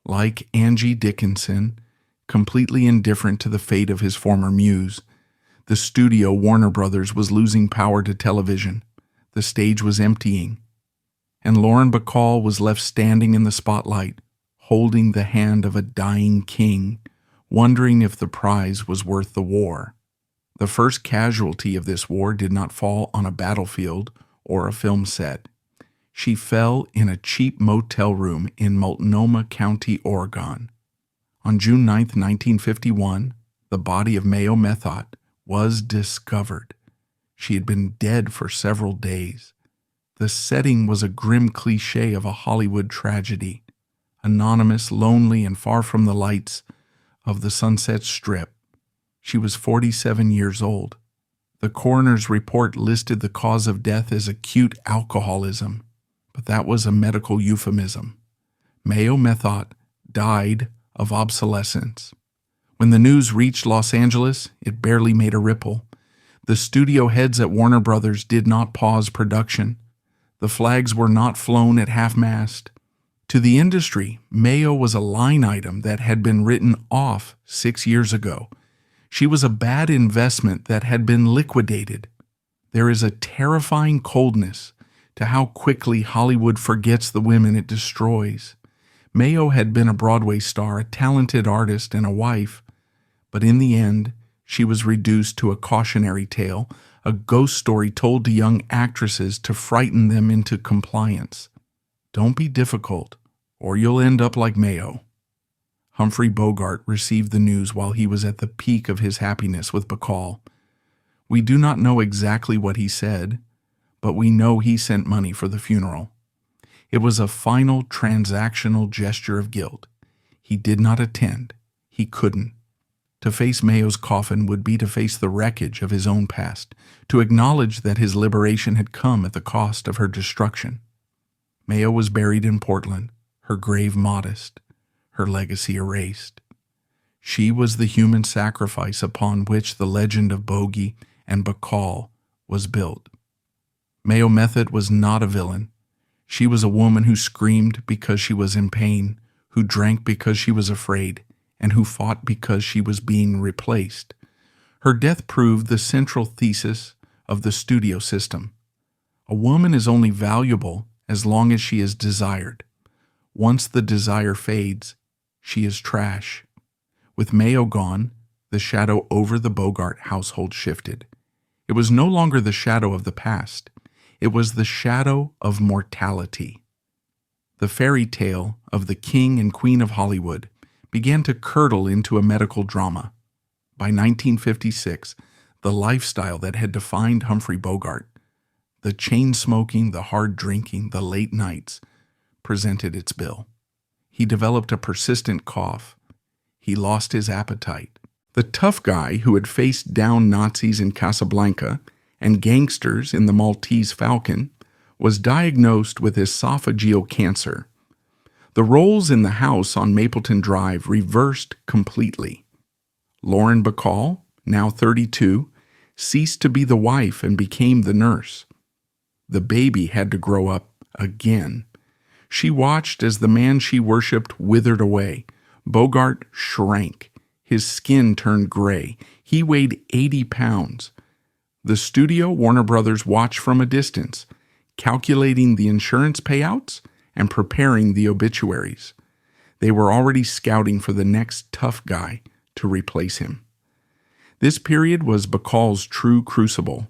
Like Angie Dickinson, completely indifferent to the fate of his former muse, the studio, Warner Brothers, was losing power to television. The stage was emptying. And Lauren Bacall was left standing in the spotlight, holding the hand of a dying king, wondering if the prize was worth the war. The first casualty of this war did not fall on a battlefield or a film set. She fell in a cheap motel room in Multnomah County, Oregon. On June 9, 1951, the body of Mayo Methot was discovered. She had been dead for several days. The setting was a grim cliché of a Hollywood tragedy, anonymous, lonely, and far from the lights of the Sunset Strip. She was 47 years old. The coroner's report listed the cause of death as acute alcoholism, but that was a medical euphemism. Mayo Methot died of obsolescence. When the news reached Los Angeles, it barely made a ripple. The studio heads at Warner Brothers did not pause production. The flags were not flown at half-mast. To the industry, Mayo was a line item that had been written off 6 years ago. She was a bad investment that had been liquidated. There is a terrifying coldness to how quickly Hollywood forgets the women it destroys. Mayo had been a Broadway star, a talented artist, and a wife, but in the end, she was reduced to a cautionary tale, a ghost story told to young actresses to frighten them into compliance. Don't be difficult, or you'll end up like Mayo. Humphrey Bogart received the news while he was at the peak of his happiness with Bacall. We do not know exactly what he said, but we know he sent money for the funeral. It was a final transactional gesture of guilt. He did not attend. He couldn't. To face Mayo's coffin would be to face the wreckage of his own past, to acknowledge that his liberation had come at the cost of her destruction. Mayo was buried in Portland, her grave modest, her legacy erased. She was the human sacrifice upon which the legend of Bogey and Bacall was built. Mayo Methot was not a villain. She was a woman who screamed because she was in pain, who drank because she was afraid, and who fought because she was being replaced. Her death proved the central thesis of the studio system. A woman is only valuable as long as she is desired. Once the desire fades, she is trash. With Mayo gone, the shadow over the Bogart household shifted. It was no longer the shadow of the past. It was the shadow of mortality. The fairy tale of the king and queen of Hollywood began to curdle into a medical drama. By 1956, the lifestyle that had defined Humphrey Bogart, the chain-smoking, the hard drinking, the late nights, presented its bill. He developed a persistent cough. He lost his appetite. The tough guy who had faced down Nazis in Casablanca and gangsters in The Maltese Falcon was diagnosed with esophageal cancer. The roles in the house on Mapleton Drive reversed completely. Lauren Bacall, now 32, ceased to be the wife and became the nurse. The baby had to grow up again. She watched as the man she worshipped withered away. Bogart shrank. His skin turned gray. He weighed 80 pounds. The studio, Warner Brothers, watched from a distance, calculating the insurance payouts and preparing the obituaries. They were already scouting for the next tough guy to replace him. This period was Bacall's true crucible.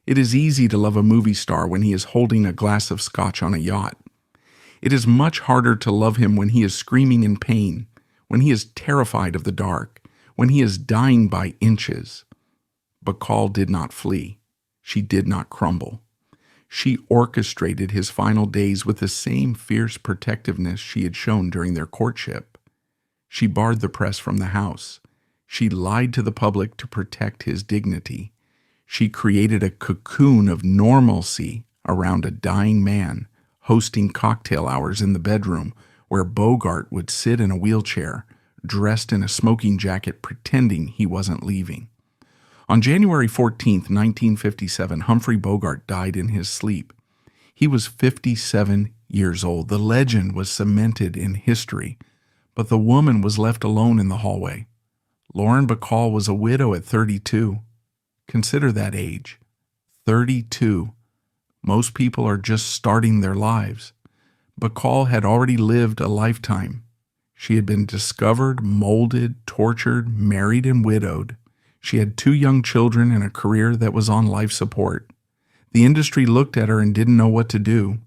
It is easy to love a movie star when he is holding a glass of scotch on a yacht. It is much harder to love him when he is screaming in pain, when he is terrified of the dark, when he is dying by inches. Bacall did not flee. She did not crumble. She orchestrated his final days with the same fierce protectiveness she had shown during their courtship. She barred the press from the house. She lied to the public to protect his dignity. She created a cocoon of normalcy around a dying man, hosting cocktail hours in the bedroom where Bogart would sit in a wheelchair, dressed in a smoking jacket, pretending he wasn't leaving. On January 14, 1957, Humphrey Bogart died in his sleep. He was 57 years old. The legend was cemented in history, but the woman was left alone in the hallway. Lauren Bacall was a widow at 32. Consider that age. 32. Most people are just starting their lives. Bacall had already lived a lifetime. She had been discovered, molded, tortured, married, and widowed. She had 2 young children and a career that was on life support. The industry looked at her and didn't know what to do.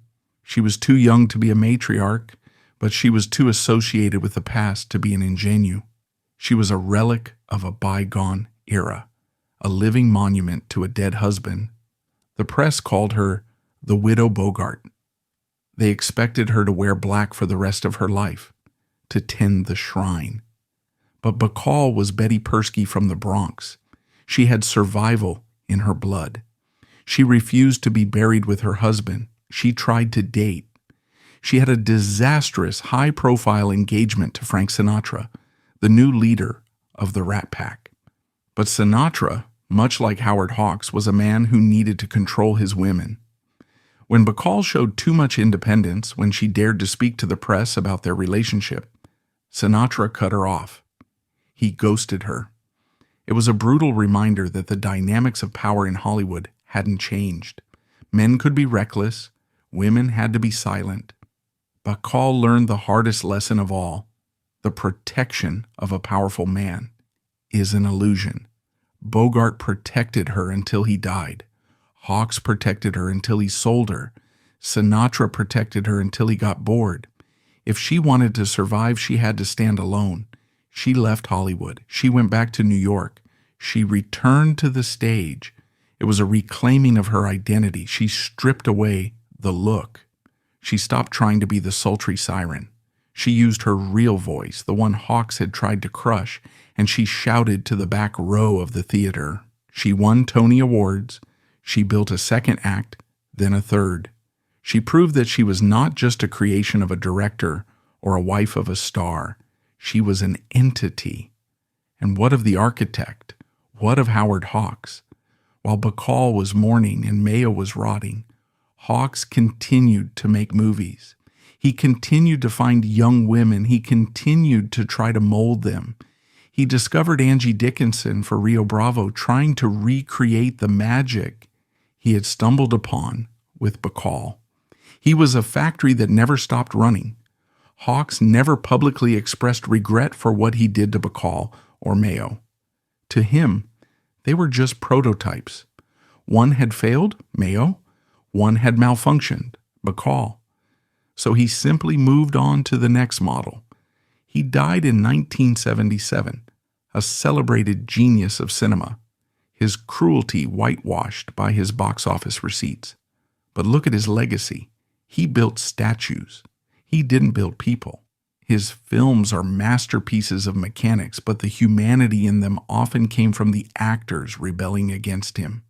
She was too young to be a matriarch, but she was too associated with the past to be an ingenue. She was a relic of a bygone era, a living monument to a dead husband. The press called her the Widow Bogart. They expected her to wear black for the rest of her life, to tend the shrine. But Bacall was Betty Persky from the Bronx. She had survival in her blood. She refused to be buried with her husband. She tried to date. She had a disastrous, high-profile engagement to Frank Sinatra, the new leader of the Rat Pack. But Sinatra, much like Howard Hawks, was a man who needed to control his women. When Bacall showed too much independence, when she dared to speak to the press about their relationship, Sinatra cut her off. He ghosted her. It was a brutal reminder that the dynamics of power in Hollywood hadn't changed. Men could be reckless, women had to be silent. Bacall learned the hardest lesson of all. The protection of a powerful man is an illusion. Bogart protected her until he died. Hawks protected her until he sold her. Sinatra protected her until he got bored. If she wanted to survive, she had to stand alone. She left Hollywood. She went back to New York. She returned to the stage. It was a reclaiming of her identity. She stripped away the look. She stopped trying to be the sultry siren. She used her real voice, the one Hawks had tried to crush, and she shouted to the back row of the theater. She won Tony Awards. She built a second act, then a third. She proved that she was not just a creation of a director or a wife of a star. She was an entity. And what of the architect? What of Howard Hawks? While Bacall was mourning and Mayo was rotting, Hawks continued to make movies. He continued to find young women. He continued to try to mold them. He discovered Angie Dickinson for Rio Bravo, trying to recreate the magic he had stumbled upon with Bacall. He was a factory that never stopped running. Hawks never publicly expressed regret for what he did to Bacall or Mayo. To him, they were just prototypes. One had failed, Mayo. One had malfunctioned, Bacall. So he simply moved on to the next model. He died in 1977, a celebrated genius of cinema, his cruelty whitewashed by his box office receipts. But look at his legacy. He built statues. He didn't build people. His films are masterpieces of mechanics, but the humanity in them often came from the actors rebelling against him.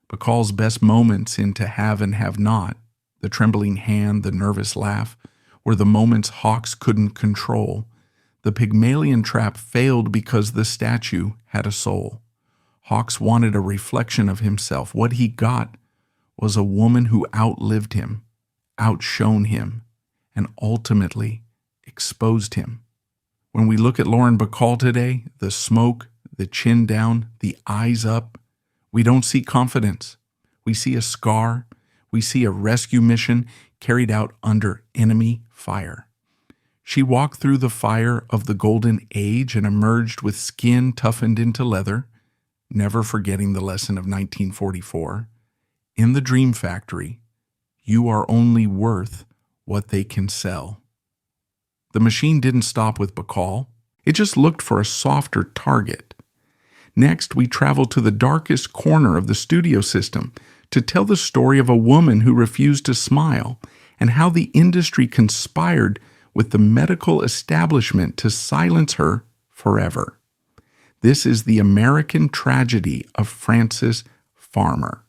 Bacall's best moments in To Have and Have Not, the trembling hand, the nervous laugh, were the moments Hawks couldn't control. The Pygmalion trap failed because the statue had a soul. Hawks wanted a reflection of himself. What he got was a woman who outlived him, outshone him, and ultimately exposed him. When we look at Lauren Bacall today, the smoke, the chin down, the eyes up, we don't see confidence. We see a scar. We see a rescue mission carried out under enemy fire. She walked through the fire of the golden age and emerged with skin toughened into leather, never forgetting the lesson of 1944. In the dream factory, you are only worth what they can sell. The machine didn't stop with Bacall. It just looked for a softer target. Next, we traveled to the darkest corner of the studio system to tell the story of a woman who refused to smile and how the industry conspired with the medical establishment to silence her forever. This is the American tragedy of Frances Farmer.